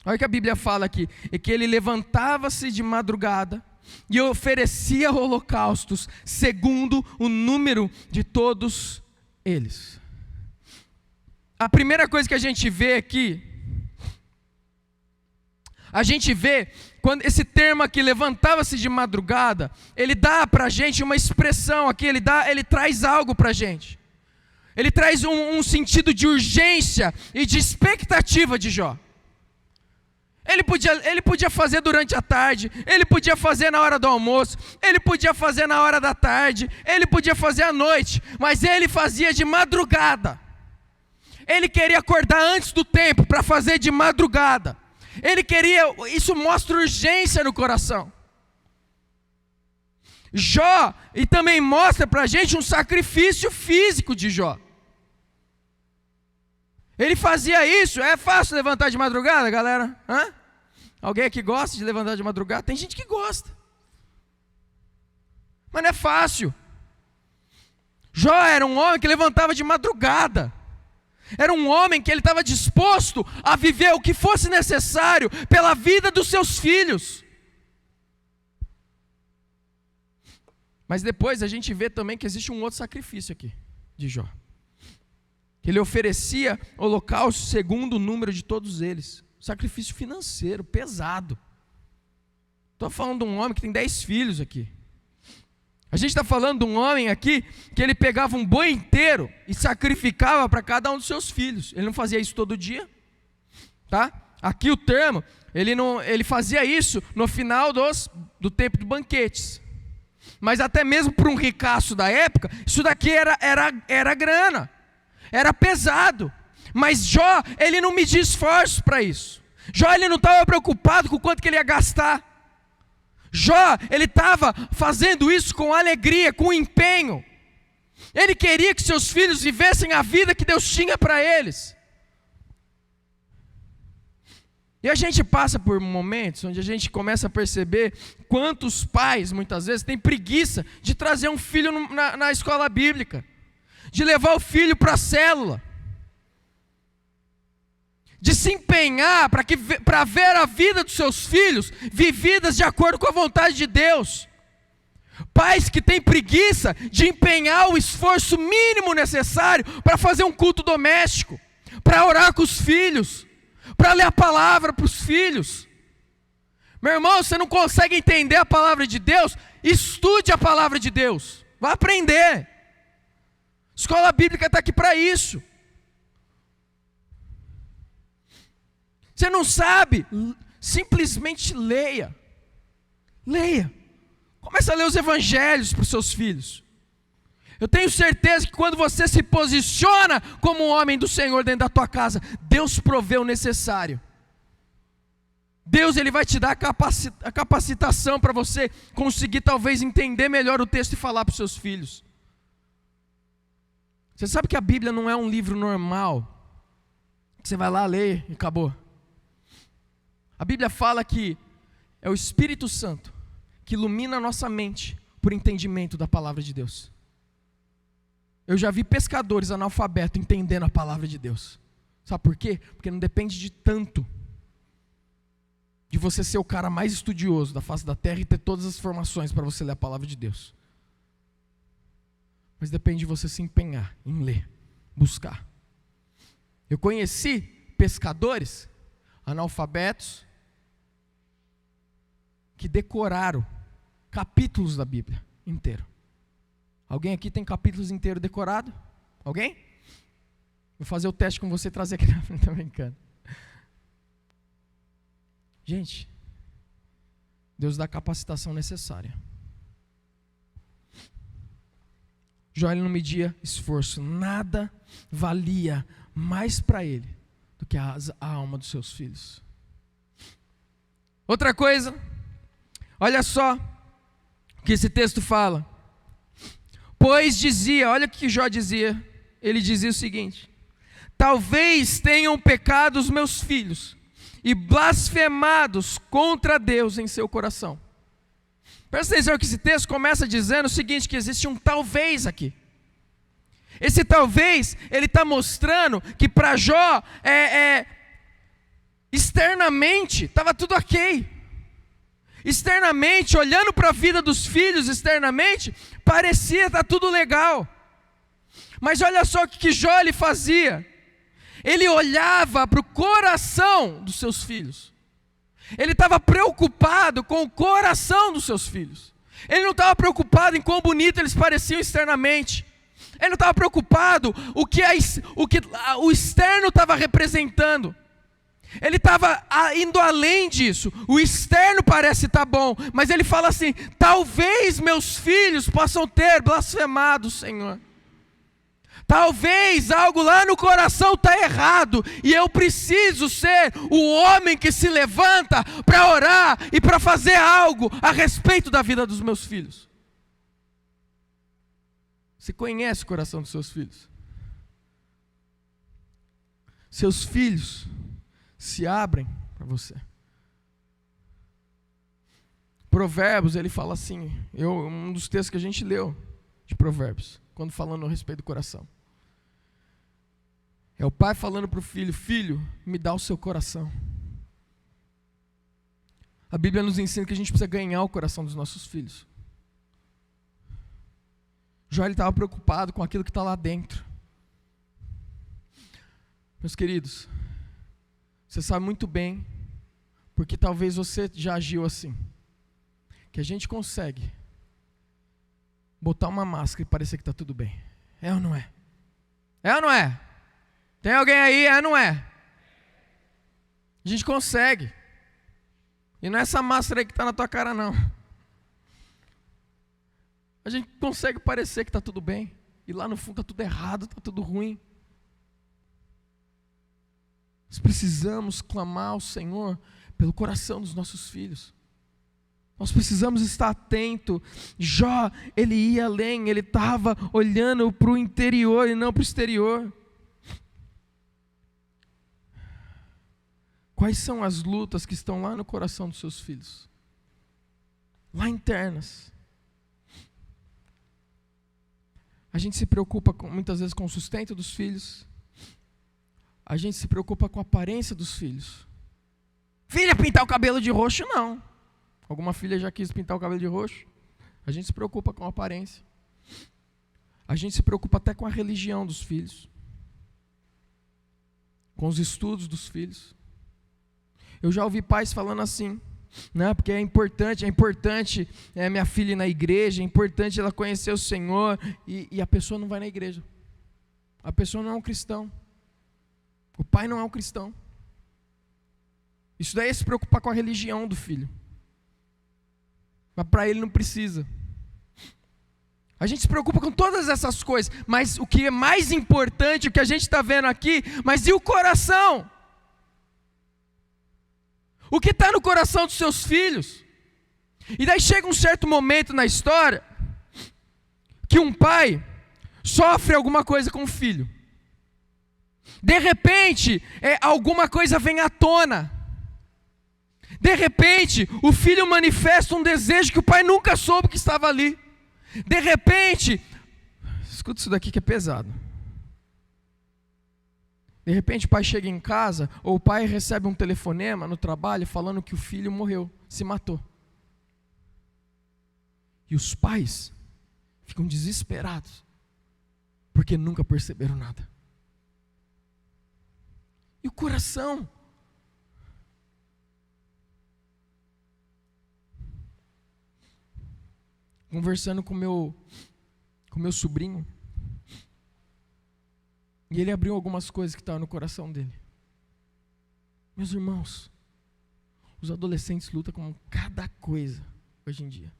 Olha o que a Bíblia fala aqui, é que ele levantava-se de madrugada e oferecia holocaustos segundo o número de todos eles. A primeira coisa que a gente vê aqui, quando esse termo aqui, levantava-se de madrugada, ele dá para a gente uma expressão aqui, ele traz algo para a gente. Ele traz um sentido de urgência e de expectativa de Jó. Ele podia fazer durante a tarde, ele podia fazer na hora do almoço, ele podia fazer na hora da tarde, ele podia fazer à noite, mas ele fazia de madrugada. Ele queria acordar antes do tempo para fazer de madrugada. Isso mostra urgência no coração. Jó, e também mostra para a gente um sacrifício físico de Jó. Ele fazia isso. É fácil levantar de madrugada, galera? Hã? Alguém aqui gosta de levantar de madrugada? Tem gente que gosta, mas não é fácil. Jó era um homem que levantava de madrugada. Era um homem que ele estava disposto a viver o que fosse necessário pela vida dos seus filhos. Mas depois a gente vê também que existe um outro sacrifício aqui, de Jó. Ele oferecia holocausto segundo o número de todos eles. Sacrifício financeiro, pesado. Estou falando de um homem que tem 10 filhos aqui. A gente está falando de um homem aqui que ele pegava um boi inteiro e sacrificava para cada um dos seus filhos. Ele não fazia isso todo dia, tá? Aqui o termo, ele fazia isso no final do tempo de banquetes. Mas até mesmo para um ricaço da época, isso daqui era grana, era pesado. Mas Jó, ele não media esforço para isso. Jó, ele não estava preocupado com o quanto que ele ia gastar. Jó, ele estava fazendo isso com alegria, com empenho. Ele queria que seus filhos vivessem a vida que Deus tinha para eles. E a gente passa por momentos onde a gente começa a perceber quantos pais, muitas vezes, têm preguiça de trazer um filho na escola bíblica, de levar o filho para a célula, de se empenhar para ver a vida dos seus filhos vividas de acordo com a vontade de Deus. Pais que têm preguiça de empenhar o esforço mínimo necessário para fazer um culto doméstico, para orar com os filhos, para ler a palavra para os filhos. Meu irmão, você não consegue entender a palavra de Deus? Estude a palavra de Deus, vá aprender. Escola bíblica está aqui para isso. Você não sabe? Simplesmente leia. Leia. Comece a ler os evangelhos para os seus filhos. Eu tenho certeza que quando você se posiciona como um homem do Senhor dentro da tua casa, Deus provê o necessário. Deus, Ele vai te dar a capacitação para você conseguir talvez entender melhor o texto e falar para os seus filhos. Você sabe que a Bíblia não é um livro normal, que você vai lá ler e acabou. A Bíblia fala que é o Espírito Santo que ilumina a nossa mente por entendimento da palavra de Deus. Eu já vi pescadores analfabetos entendendo a palavra de Deus. Sabe por quê? Porque não depende de tanto de você ser o cara mais estudioso da face da terra e ter todas as informações para você ler a palavra de Deus. Mas depende de você se empenhar em ler, buscar. Eu conheci pescadores analfabetos que decoraram capítulos da Bíblia inteiro. Alguém aqui tem capítulos inteiros decorados? Alguém? Vou fazer o teste com você e trazer aqui na frente, tá brincando. Gente, Deus dá a capacitação necessária. Jó, ele não media esforço, nada valia mais para ele do que a alma dos seus filhos. Outra coisa, olha só o que esse texto fala. Pois dizia, olha o que Jó dizia, ele dizia o seguinte: talvez tenham pecado os meus filhos e blasfemados contra Deus em seu coração. Presta atenção que esse texto começa dizendo o seguinte, que existe um talvez aqui. Esse talvez, ele está mostrando que para Jó, externamente, estava tudo ok. Externamente, olhando para a vida dos filhos externamente, parecia estar tudo legal. Mas olha só o que Jó ele fazia. Ele olhava para o coração dos seus filhos. Ele estava preocupado com o coração dos seus filhos. Ele não estava preocupado em quão bonito eles pareciam externamente. Ele não estava preocupado o que o externo estava representando. Ele estava indo além disso. O externo parece estar bom, mas ele fala assim: talvez meus filhos possam ter blasfemado o Senhor. Talvez algo lá no coração está errado, e eu preciso ser o homem que se levanta para orar e para fazer algo a respeito da vida dos meus filhos. Você conhece o coração dos seus filhos? Seus filhos se abrem para você. Provérbios, ele fala assim, um dos textos que a gente leu de Provérbios, quando falando a respeito do coração. É o pai falando para o filho: filho, me dá o seu coração. A Bíblia nos ensina que a gente precisa ganhar o coração dos nossos filhos. Jó estava preocupado com aquilo que está lá dentro. Meus queridos, você sabe muito bem, porque talvez você já agiu assim, que a gente consegue botar uma máscara e parecer que está tudo bem. É ou não é? É ou não é? Tem alguém aí? É ou não é? A gente consegue. E não é essa máscara aí que está na tua cara, não. A gente consegue parecer que está tudo bem. E lá no fundo está tudo errado, está tudo ruim. Nós precisamos clamar ao Senhor pelo coração dos nossos filhos. Nós precisamos estar atento. Jó, ele ia além, ele estava olhando para o interior e não para o exterior. Quais são as lutas que estão lá no coração dos seus filhos? Lá internas. A gente se preocupa muitas vezes com o sustento dos filhos. A gente se preocupa com a aparência dos filhos. Filha, pintar o cabelo de roxo, não. Alguma filha já quis pintar o cabelo de roxo? A gente se preocupa com a aparência. A gente se preocupa até com a religião dos filhos. Com os estudos dos filhos. Eu já ouvi pais falando assim, né? Porque é importante minha filha ir na igreja, é importante ela conhecer o Senhor, e a pessoa não vai na igreja. A pessoa não é um cristão. O pai não é um cristão. Isso daí é se preocupar com a religião do filho. Mas para ele não precisa. A gente se preocupa com todas essas coisas, mas o que é mais importante, o que a gente está vendo aqui, mas e o coração? O que está no coração dos seus filhos? E daí chega um certo momento na história que um pai sofre alguma coisa com o filho. De repente, alguma coisa vem à tona. De repente, o filho manifesta um desejo que o pai nunca soube que estava ali. De repente, escuta isso daqui que é pesado. De repente o pai chega em casa, ou o pai recebe um telefonema no trabalho falando que o filho morreu, se matou. E os pais ficam desesperados, porque nunca perceberam nada. E o coração? Conversando com meu sobrinho, e ele abriu algumas coisas que estavam no coração dele. Meus irmãos, os adolescentes lutam com cada coisa hoje em dia,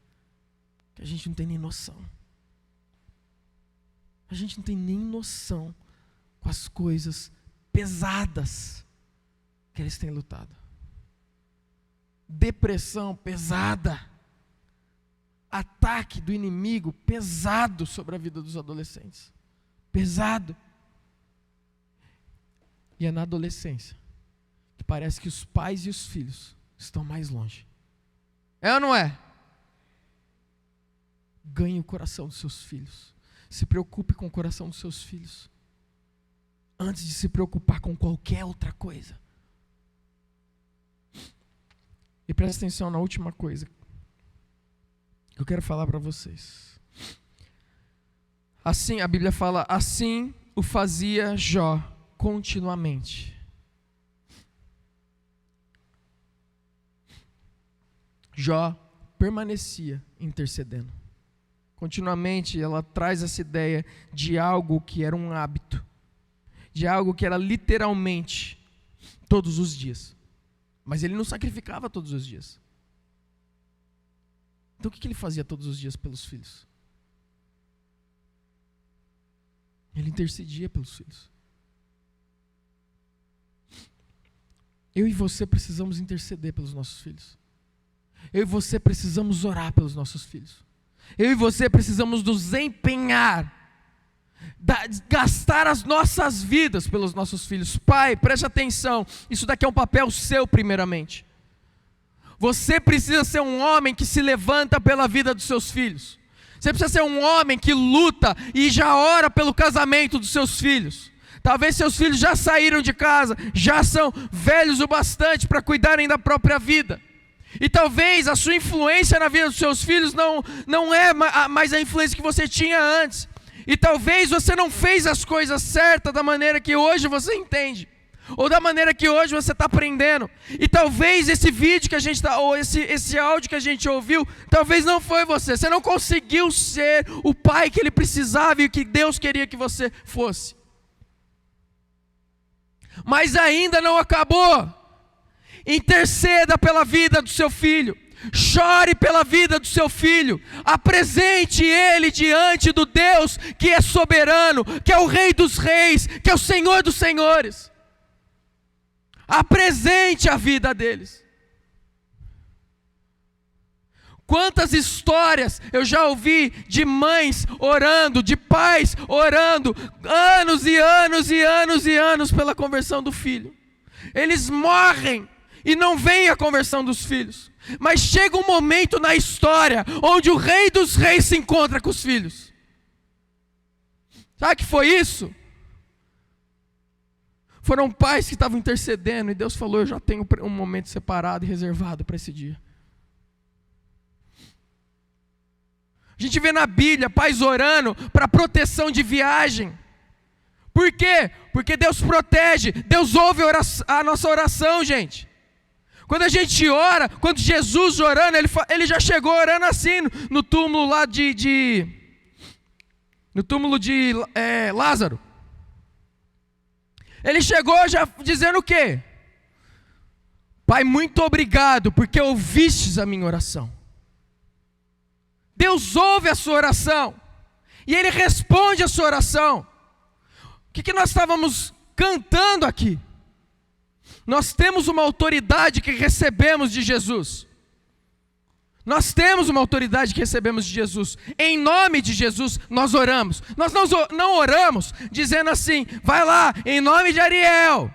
que a gente não tem nem noção. A gente não tem nem noção com as coisas pesadas que eles têm lutado. Depressão pesada. Ataque do inimigo pesado sobre a vida dos adolescentes. Pesado. E é na adolescência que parece que os pais e os filhos estão mais longe. É ou não é? Ganhe o coração dos seus filhos. Se preocupe com o coração dos seus filhos, antes de se preocupar com qualquer outra coisa. E presta atenção na última coisa que eu quero falar para vocês. Assim, a Bíblia fala, assim o fazia Jó continuamente. Jó permanecia intercedendo. Continuamente ela traz essa ideia de algo que era um hábito, de algo que era literalmente todos os dias. Mas ele não sacrificava todos os dias. Então o que ele fazia todos os dias pelos filhos? Ele intercedia pelos filhos. Eu e você precisamos interceder pelos nossos filhos. Eu e você precisamos orar pelos nossos filhos. Eu e você precisamos nos empenhar, gastar as nossas vidas pelos nossos filhos. Pai, preste atenção, isso daqui é um papel seu primeiramente. Você precisa ser um homem que se levanta pela vida dos seus filhos. Você precisa ser um homem que luta e já ora pelo casamento dos seus filhos. Talvez seus filhos já saíram de casa, já são velhos o bastante para cuidarem da própria vida. E talvez a sua influência na vida dos seus filhos não é mais a influência que você tinha antes. E talvez você não fez as coisas certas da maneira que hoje você entende, ou da maneira que hoje você está aprendendo. E talvez esse vídeo que a gente está, ou esse áudio que a gente ouviu, talvez não foi você. Você não conseguiu ser o pai que ele precisava e que Deus queria que você fosse. Mas ainda não acabou. Interceda pela vida do seu filho. Chore pela vida do seu filho. Apresente ele diante do Deus que é soberano, que é o Rei dos Reis, que é o Senhor dos Senhores. Apresente a vida deles. Quantas histórias eu já ouvi de mães orando, de pais orando, anos e anos e anos e anos pela conversão do filho. Eles morrem e não vem a conversão dos filhos. Mas chega um momento na história onde o Rei dos Reis se encontra com os filhos. Sabe o que foi isso? Foram pais que estavam intercedendo e Deus falou: eu já tenho um momento separado e reservado para esse dia. A gente vê na Bíblia pais orando para proteção de viagem. Por quê? Porque Deus protege, Deus ouve a nossa oração, gente. Quando a gente ora, quando Jesus orando, ele já chegou orando assim, no túmulo lá no túmulo de Lázaro. Ele chegou já dizendo o quê? Pai, muito obrigado, porque ouvistes a minha oração. Deus ouve a sua oração, e Ele responde a sua oração. O que nós estávamos cantando aqui? Nós temos uma autoridade que recebemos de Jesus. Nós temos uma autoridade que recebemos de Jesus. Em nome de Jesus nós oramos. Nós não oramos dizendo assim: vai lá, em nome de Ariel.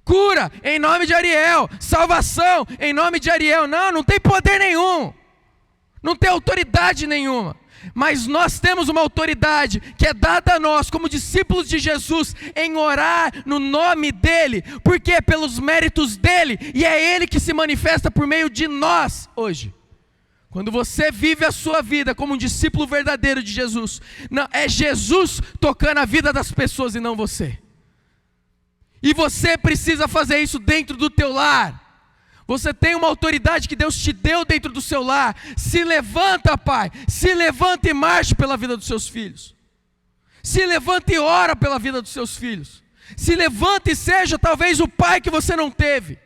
Cura, em nome de Ariel. Salvação, em nome de Ariel. Não tem poder nenhum. Não tem autoridade nenhuma. Mas nós temos uma autoridade que é dada a nós como discípulos de Jesus em orar no nome dEle, porque é pelos méritos dEle, e é Ele que se manifesta por meio de nós hoje. Quando você vive a sua vida como um discípulo verdadeiro de Jesus, não, é Jesus tocando a vida das pessoas e não você. E você precisa fazer isso dentro do teu lar. Você tem uma autoridade que Deus te deu dentro do seu lar. Se levanta, pai. Se levanta e marche pela vida dos seus filhos. Se levanta e ora pela vida dos seus filhos. Se levanta e seja talvez o pai que você não teve.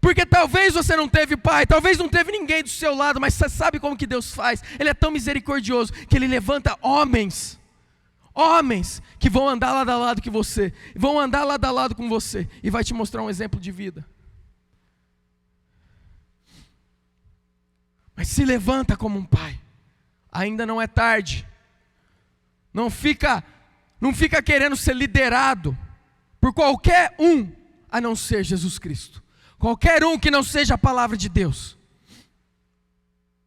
Porque talvez você não teve pai, talvez não teve ninguém do seu lado, mas você sabe como que Deus faz? Ele é tão misericordioso que Ele levanta homens que vão andar lado a lado com você, vão andar lado a lado com você e vai te mostrar um exemplo de vida. Mas se levanta como um pai. Ainda não é tarde. Não fica querendo ser liderado por qualquer um a não ser Jesus Cristo. Qualquer um que não seja a palavra de Deus.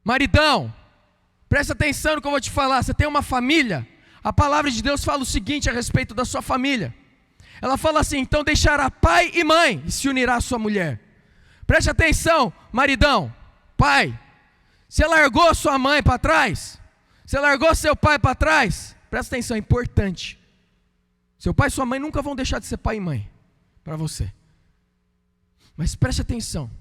Maridão, presta atenção no que eu vou te falar. Você tem uma família? A palavra de Deus fala o seguinte a respeito da sua família. Ela fala assim: então deixará pai e mãe e se unirá à sua mulher. Preste atenção, maridão, pai. Você largou sua mãe para trás? Você largou seu pai para trás? Presta atenção, é importante. Seu pai e sua mãe nunca vão deixar de ser pai e mãe para você. Mas preste atenção.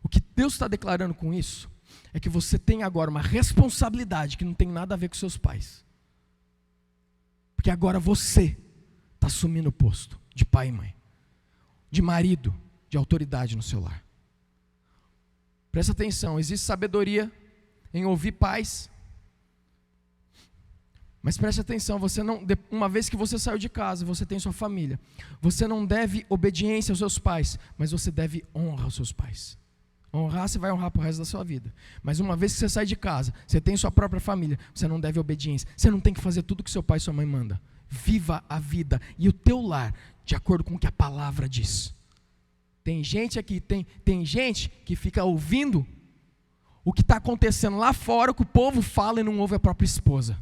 O que Deus está declarando com isso é que você tem agora uma responsabilidade que não tem nada a ver com seus pais. Porque agora você está assumindo o posto de pai e mãe, de marido, de autoridade no seu lar. Presta atenção, existe sabedoria em ouvir pais. Mas preste atenção, você não, uma vez que você saiu de casa, você tem sua família, você não deve obediência aos seus pais, mas você deve honra aos seus pais. Honrar, você vai honrar para o resto da sua vida. Mas uma vez que você sai de casa, você tem sua própria família, você não deve obediência. Você não tem que fazer tudo que seu pai e sua mãe mandam. Viva a vida e o teu lar de acordo com o que a palavra diz. Tem gente aqui, tem gente que fica ouvindo o que está acontecendo lá fora, o que o povo fala, e não ouve a própria esposa.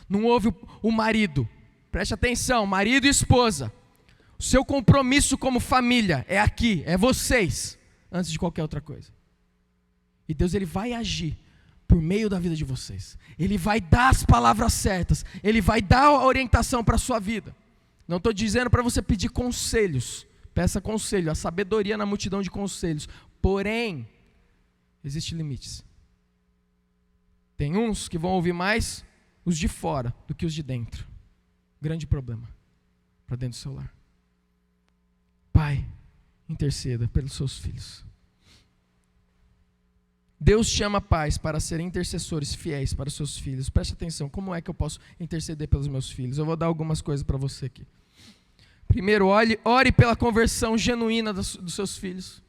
Não ouve o marido. Preste atenção, marido e esposa. O seu compromisso como família é aqui, é vocês. antes de qualquer outra coisa. E Deus, Ele vai agir por meio da vida de vocês. Ele vai dar as palavras certas. Ele vai dar a orientação para a sua vida. Não estou dizendo para você pedir conselhos. Peça conselho, a sabedoria na multidão de conselhos. Porém, existem limites. Tem uns que vão ouvir mais os de fora do que os de dentro. Grande problema para dentro do seu lar. Pai, interceda pelos seus filhos. Deus chama pais para serem intercessores fiéis para os seus filhos. Preste atenção, como é que eu posso interceder pelos meus filhos? Eu vou dar algumas coisas para você aqui. Primeiro, ore pela conversão genuína dos seus filhos.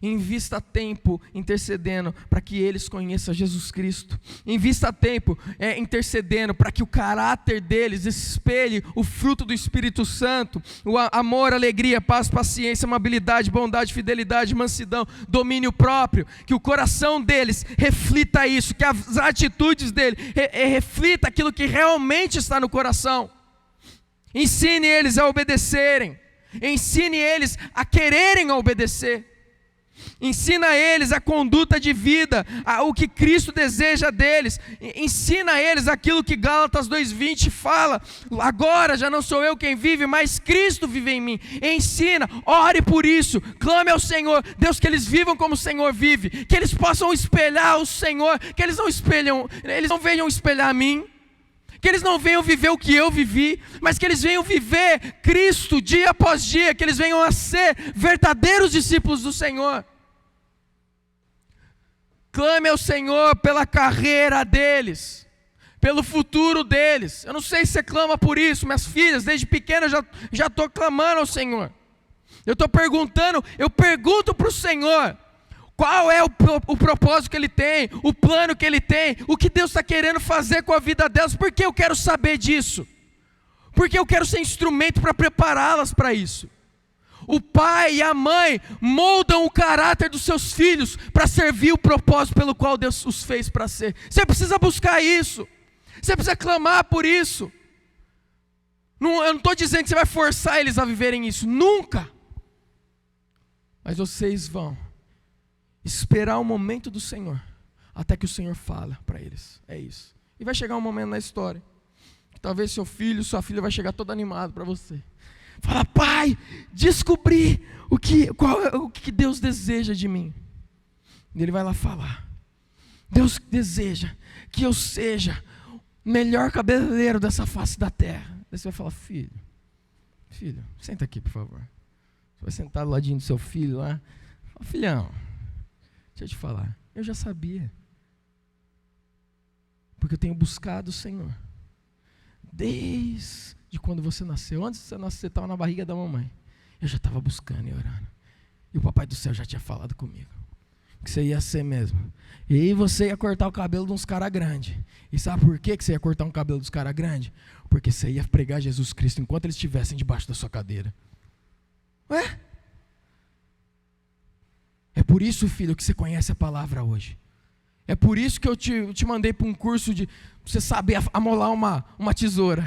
Invista tempo intercedendo para que eles conheçam Jesus Cristo. Invista tempo intercedendo para que o caráter deles espelhe o fruto do Espírito Santo. O amor, alegria, paz, paciência, amabilidade, bondade, fidelidade, mansidão, domínio próprio. Que o coração deles reflita isso. Que as atitudes dele reflita aquilo que realmente está no coração. Ensine eles a obedecerem. Ensine eles a quererem obedecer. Ensina eles a conduta de vida, o que Cristo deseja deles. Ensina eles aquilo que Gálatas 2:20 fala. Agora já não sou eu quem vive, mas Cristo vive em mim. Ensina, ore por isso, clame ao Senhor. Deus, que eles vivam como o Senhor vive, que eles possam espelhar o Senhor, que eles não venham espelhar a mim, que eles não venham viver o que eu vivi, mas que eles venham viver Cristo dia após dia, que eles venham a ser verdadeiros discípulos do Senhor. Clame ao Senhor pela carreira deles, pelo futuro deles. Eu não sei se você clama por isso, minhas filhas, desde pequena eu já estou clamando ao Senhor. Eu pergunto para o Senhor, qual é o propósito que Ele tem, o plano que Ele tem, o que Deus está querendo fazer com a vida delas, porque eu quero saber disso, porque eu quero ser instrumento para prepará-las para isso. O pai e a mãe moldam o caráter dos seus filhos para servir o propósito pelo qual Deus os fez para ser. Você precisa buscar isso, você precisa clamar por isso. Eu não estou dizendo que você vai forçar eles a viverem isso, nunca. Mas vocês vão esperar o momento do Senhor, até que o Senhor fala para eles, é isso. E vai chegar um momento na história, que talvez seu filho, sua filha vai chegar todo animado para você. Fala, pai, descobri o que Deus deseja de mim. E ele vai lá falar, Deus deseja que eu seja o melhor cabeleireiro dessa face da terra. Aí você vai falar, filho, senta aqui por favor. Você vai sentar do ladinho do seu filho lá. Fala, filhão, deixa eu te falar, eu já sabia. Porque eu tenho buscado o Senhor. Desde quando você nasceu, antes de você nascer, você estava na barriga da mamãe. Eu já estava buscando e orando. E o papai do céu já tinha falado comigo que você ia ser mesmo. E aí você ia cortar o cabelo de uns caras grandes. E sabe por que você ia cortar um cabelo dos caras grandes? Porque você ia pregar Jesus Cristo enquanto eles estivessem debaixo da sua cadeira. Ué? É por isso, filho, que você conhece a palavra hoje. É por isso que eu te mandei para um curso de você saber amolar uma tesoura.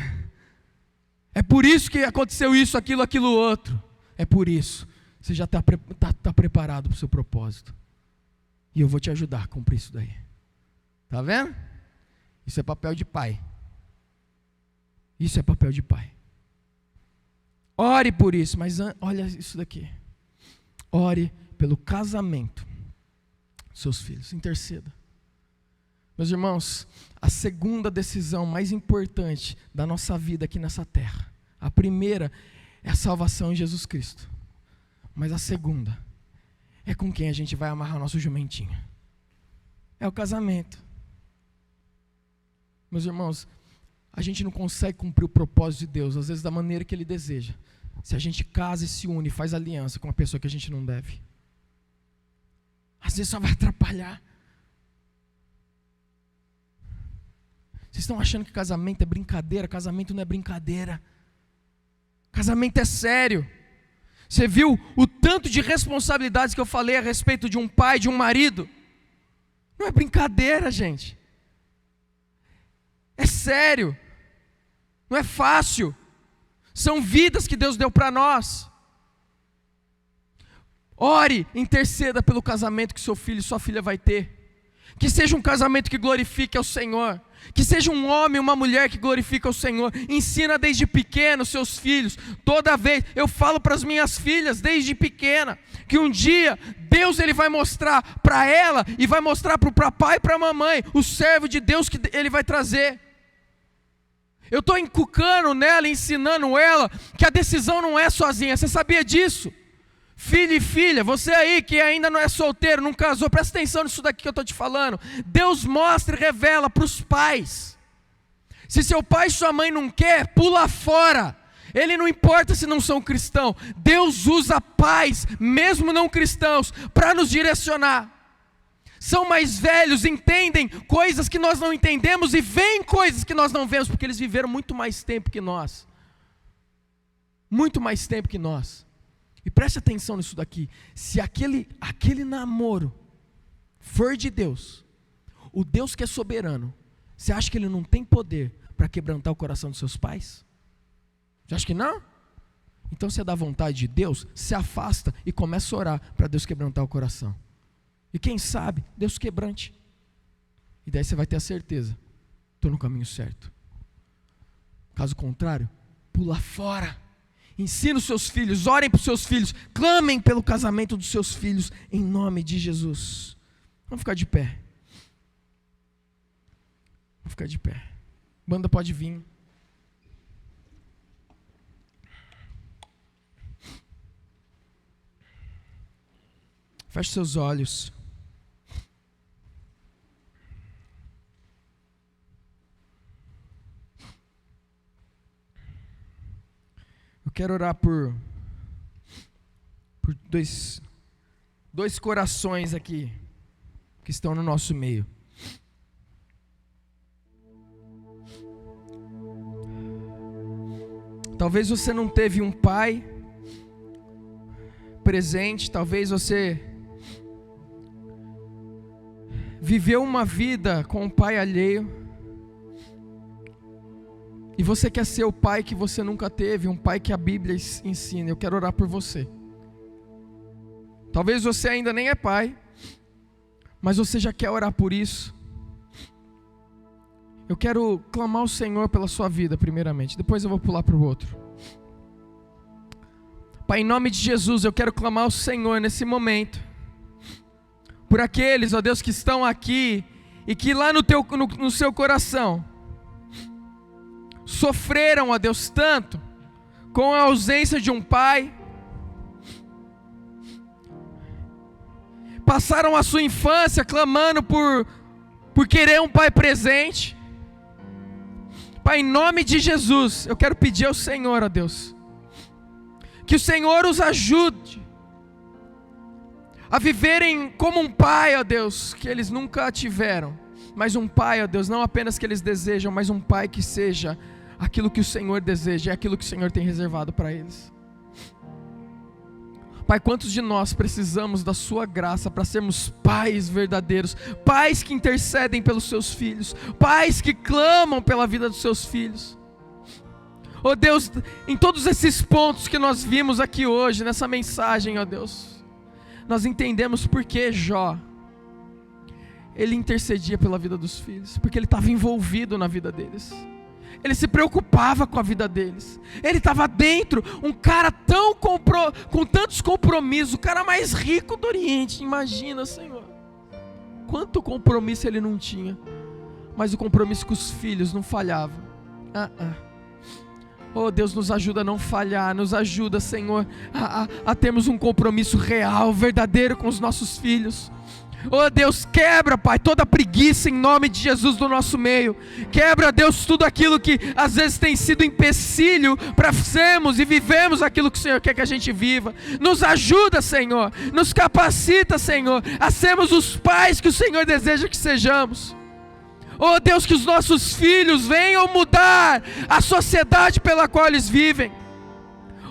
É por isso que aconteceu isso, aquilo outro. É por isso. Você já está preparado para o seu propósito. E eu vou te ajudar a cumprir isso daí. Está vendo? Isso é papel de pai. Isso é papel de pai. Ore por isso, mas olha isso daqui. Ore pelo casamento dos seus filhos. Interceda. Meus irmãos, a segunda decisão mais importante da nossa vida aqui nessa terra. A primeira é a salvação em Jesus Cristo. Mas a segunda é com quem a gente vai amarrar nosso jumentinho. É o casamento. Meus irmãos, a gente não consegue cumprir o propósito de Deus, às vezes da maneira que Ele deseja, se a gente casa e se une, faz aliança com uma pessoa que a gente não deve. Às vezes só vai atrapalhar. Vocês estão achando que casamento é brincadeira? Casamento não é brincadeira. Casamento é sério. Você viu o tanto de responsabilidades que eu falei a respeito de um pai, de um marido? Não é brincadeira, gente. É sério. Não é fácil. São vidas que Deus deu para nós. Ore, interceda pelo casamento que seu filho e sua filha vai ter. Que seja um casamento que glorifique ao Senhor. Que seja um homem, uma mulher que glorifique ao Senhor. Ensina desde pequeno seus filhos. Toda vez, eu falo para as minhas filhas desde pequena, que um dia Deus ele vai mostrar para ela e vai mostrar para o papai e para a mamãe o servo de Deus que ele vai trazer. Eu estou encucando nela, ensinando ela que a decisão não é sozinha. Você sabia disso? Filho e filha, você aí que ainda não é solteiro, não casou, presta atenção nisso daqui que eu estou te falando. Deus mostra e revela para os pais. Se seu pai e sua mãe não quer, pula fora. Ele não importa se não são cristãos. Deus usa pais, mesmo não cristãos, para nos direcionar. São mais velhos, entendem coisas que nós não entendemos e veem coisas que nós não vemos, porque eles viveram muito mais tempo que nós. Muito mais tempo que nós. E preste atenção nisso daqui. Se aquele namoro for de Deus, o Deus que é soberano, você acha que ele não tem poder para quebrantar o coração dos seus pais? Você acha que não? Então se é da vontade de Deus, se afasta e começa a orar para Deus quebrantar o coração. E quem sabe, Deus quebrante. E daí você vai ter a certeza, estou no caminho certo. Caso contrário, pula fora. Ensina os seus filhos, orem para os seus filhos, clamem pelo casamento dos seus filhos, em nome de Jesus. Vamos ficar de pé. Vamos ficar de pé. Banda pode vir. Feche seus olhos. Eu quero orar por dois corações aqui que estão no nosso meio. Talvez você não teve um pai presente, talvez você viveu uma vida com um pai alheio. E você quer ser o pai que você nunca teve, um pai que a Bíblia ensina. Eu quero orar por você. Talvez você ainda nem é pai, mas você já quer orar por isso. Eu quero clamar ao Senhor pela sua vida primeiramente, depois eu vou pular para o outro. Pai, em nome de Jesus, eu quero clamar ao Senhor nesse momento, por aqueles, ó Deus, que estão aqui, e que lá no seu coração, sofreram, ó Deus, tanto, com a ausência de um pai, passaram a sua infância clamando por querer um pai presente. Pai, em nome de Jesus, eu quero pedir ao Senhor, ó Deus, que o Senhor os ajude a viverem como um pai, ó Deus, que eles nunca tiveram, mas um pai, ó Deus, não apenas que eles desejam, mas um pai que seja aquilo que o Senhor deseja, é aquilo que o Senhor tem reservado para eles. Pai, quantos de nós precisamos da sua graça para sermos pais verdadeiros, pais que intercedem pelos seus filhos, pais que clamam pela vida dos seus filhos. Ó Deus, em todos esses pontos que nós vimos aqui hoje, nessa mensagem, ó Deus, nós entendemos por que Jó, ele intercedia pela vida dos filhos, porque ele estava envolvido na vida deles. Ele se preocupava com a vida deles. Ele estava dentro, um cara com tantos compromissos, o cara mais rico do Oriente. Imagina, Senhor, quanto compromisso ele não tinha, mas o compromisso com os filhos não falhava. Oh Deus, nos ajuda a não falhar, nos ajuda, Senhor, a termos um compromisso real, verdadeiro com os nossos filhos. Oh Deus, quebra, Pai, toda preguiça em nome de Jesus do nosso meio. Quebra, Deus, tudo aquilo que às vezes tem sido empecilho para sermos e vivemos aquilo que o Senhor quer que a gente viva. Nos ajuda, Senhor, nos capacita, Senhor, a sermos os pais que o Senhor deseja que sejamos. Oh Deus, que os nossos filhos venham mudar a sociedade pela qual eles vivem.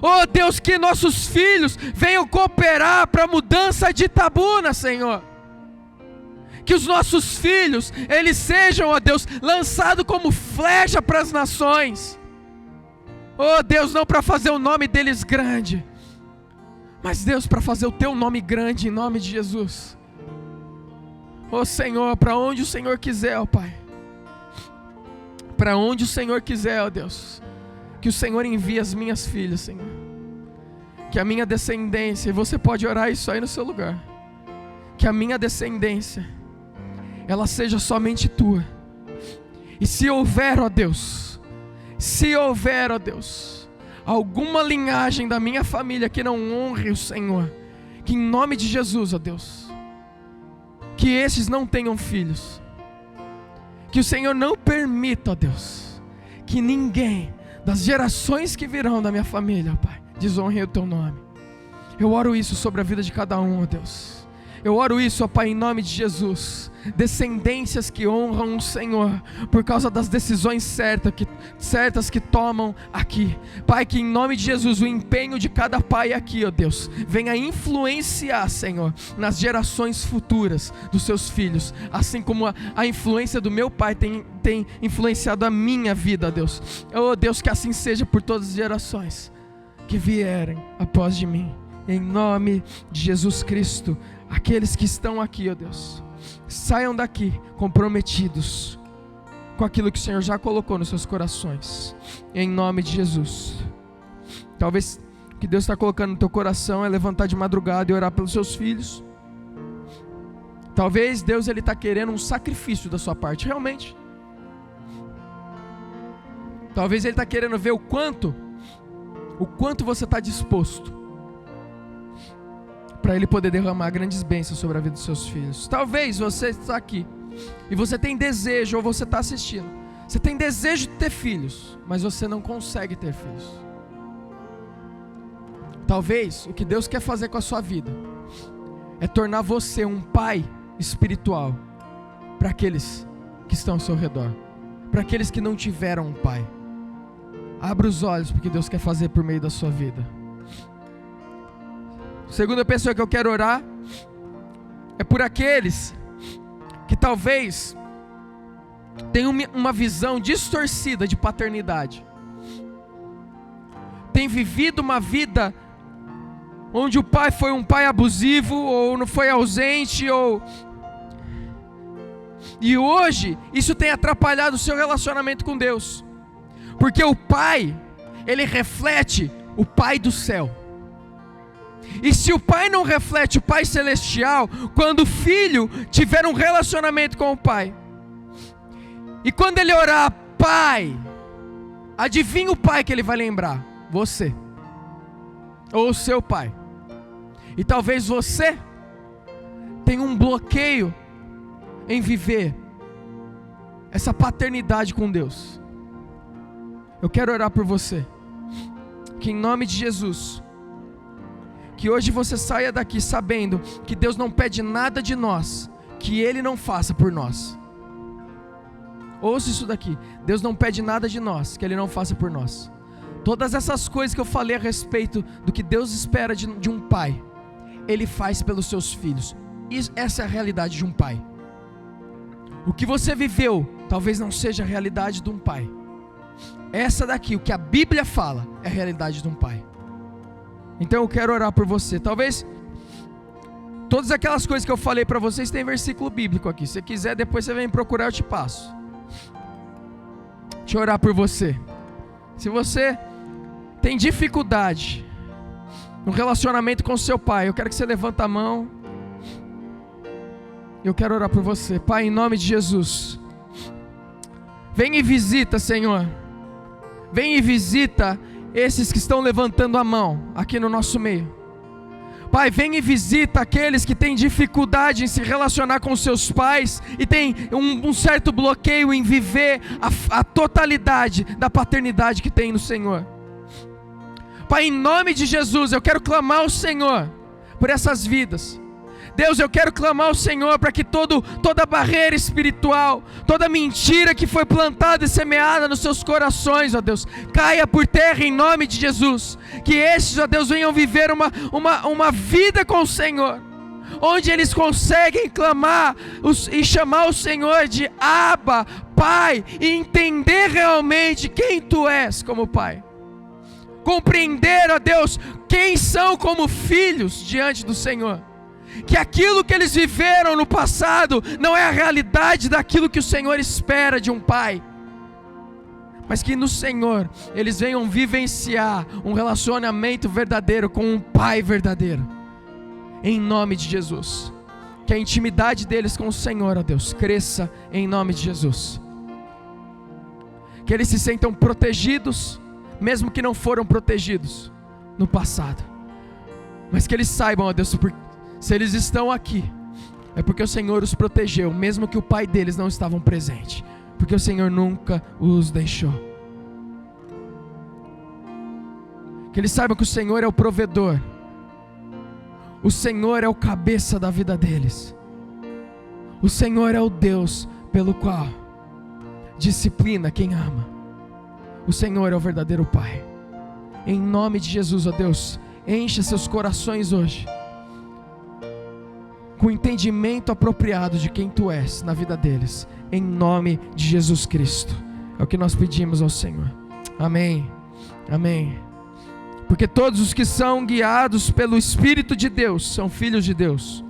Oh Deus, que nossos filhos venham cooperar para a mudança de Itabuna, Senhor. Que os nossos filhos, eles sejam, ó Deus, lançados como flecha para as nações. Oh Deus, não para fazer o nome deles grande, Mas Deus, para fazer o teu nome grande, em nome de Jesus. Ó Senhor, para onde o Senhor quiser, ó Pai. Para onde o Senhor quiser, ó Deus. Que o Senhor envie as minhas filhas, Senhor. Que a minha descendência, e você pode orar isso aí no seu lugar. Que a minha descendência, ela seja somente tua. E se houver, ó Deus, alguma linhagem da minha família que não honre o Senhor, que em nome de Jesus, ó Deus, que esses não tenham filhos, que o Senhor não permita, ó Deus, que ninguém das gerações que virão da minha família, ó Pai, desonre o teu nome. Eu oro isso sobre a vida de cada um, ó Deus. Eu oro isso, ó Pai, em nome de Jesus. Descendências que honram o Senhor por causa das decisões certas que tomam aqui. Pai, que em nome de Jesus o empenho de cada pai aqui, ó Deus, venha influenciar, Senhor, nas gerações futuras dos seus filhos, assim como a influência do meu pai tem influenciado a minha vida, ó Deus. Oh Deus, que assim seja por todas as gerações que vierem após de mim, em nome de Jesus Cristo. Aqueles que estão aqui, ó Deus, saiam daqui comprometidos com aquilo que o Senhor já colocou nos seus corações, em nome de Jesus. Talvez o que Deus está colocando no teu coração é levantar de madrugada e orar pelos seus filhos. Talvez Deus está querendo um sacrifício da sua parte, realmente. Talvez Ele está querendo ver o quanto você está disposto, para Ele poder derramar grandes bênçãos sobre a vida dos seus filhos. Talvez você está aqui e você tem desejo, ou você está assistindo, você tem desejo de ter filhos, mas você não consegue ter filhos. Talvez o que Deus quer fazer com a sua vida é tornar você um pai espiritual para aqueles que estão ao seu redor, para aqueles que não tiveram um pai. Abra os olhos porque Deus quer fazer por meio da sua vida. Segunda pessoa que eu quero orar é por aqueles que talvez tenham uma visão distorcida de paternidade. Tem vivido uma vida onde o pai foi um pai abusivo, ou não foi ausente, e hoje isso tem atrapalhado o seu relacionamento com Deus. Porque o pai, ele reflete o Pai do céu. E se o pai não reflete o Pai celestial, quando o filho tiver um relacionamento com o pai, e quando ele orar, Pai, adivinha o pai que ele vai lembrar? Você, ou o seu pai. E talvez você tenha um bloqueio em viver essa paternidade com Deus. Eu quero orar por você, que em nome de Jesus, que hoje você saia daqui sabendo que Deus não pede nada de nós que Ele não faça por nós. Ouça isso daqui: Deus não pede nada de nós que Ele não faça por nós. Todas essas coisas que eu falei a respeito do que Deus espera de um pai, Ele faz pelos seus filhos. Essa é a realidade de um pai. O que você viveu talvez não seja a realidade de um pai. Essa daqui, o que a Bíblia fala, é a realidade de um pai. Então eu quero orar por você. Talvez todas aquelas coisas que eu falei para vocês tem versículo bíblico aqui. Se você quiser, depois você vem procurar, eu te passo. Deixa eu orar por você. Se você tem dificuldade no relacionamento com seu pai, eu quero que você levante a mão. Eu quero orar por você. Pai, em nome de Jesus, vem e visita, Senhor. Vem e visita esses que estão levantando a mão aqui no nosso meio. Pai, vem e visita aqueles que têm dificuldade em se relacionar com seus pais e tem um certo bloqueio em viver a totalidade da paternidade que tem no Senhor. Pai, em nome de Jesus, eu quero clamar ao Senhor por essas vidas. Deus, eu quero clamar ao Senhor para que toda barreira espiritual, toda mentira que foi plantada e semeada nos seus corações, ó Deus, caia por terra em nome de Jesus. Que estes, ó Deus, venham viver uma vida com o Senhor, onde eles conseguem clamar e chamar o Senhor de Abba, Pai, e entender realmente quem Tu és como Pai. compreender, ó Deus, quem são como filhos diante do Senhor. Que aquilo que eles viveram no passado não é a realidade daquilo que o Senhor espera de um pai, mas que no Senhor eles venham vivenciar um relacionamento verdadeiro com um pai verdadeiro, em nome de Jesus. Que a intimidade deles com o Senhor, ó Deus, cresça em nome de Jesus. Que eles se sentam protegidos, mesmo que não foram protegidos no passado, mas que eles saibam, ó Deus, se eles estão aqui, é porque o Senhor os protegeu, mesmo que o pai deles não estavam presente, porque o Senhor nunca os deixou. Que eles saibam que o Senhor é o provedor, o Senhor é o cabeça da vida deles, o Senhor é o Deus pelo qual disciplina quem ama, o Senhor é o verdadeiro Pai. Em nome de Jesus, ó Deus, encha seus corações hoje com o entendimento apropriado de quem Tu és na vida deles, em nome de Jesus Cristo. É o que nós pedimos ao Senhor. Amém, amém. Porque todos os que são guiados pelo Espírito de Deus são filhos de Deus.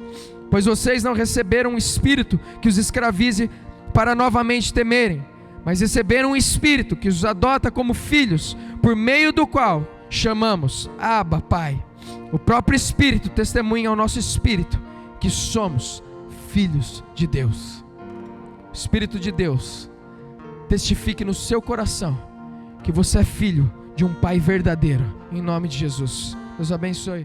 Pois vocês não receberam um espírito que os escravize para novamente temerem, mas receberam um espírito que os adota como filhos, por meio do qual chamamos Abba, Pai. O próprio Espírito testemunha ao nosso espírito que somos filhos de Deus. O Espírito de Deus testifique no seu coração que você é filho de um Pai verdadeiro, em nome de Jesus. Deus abençoe.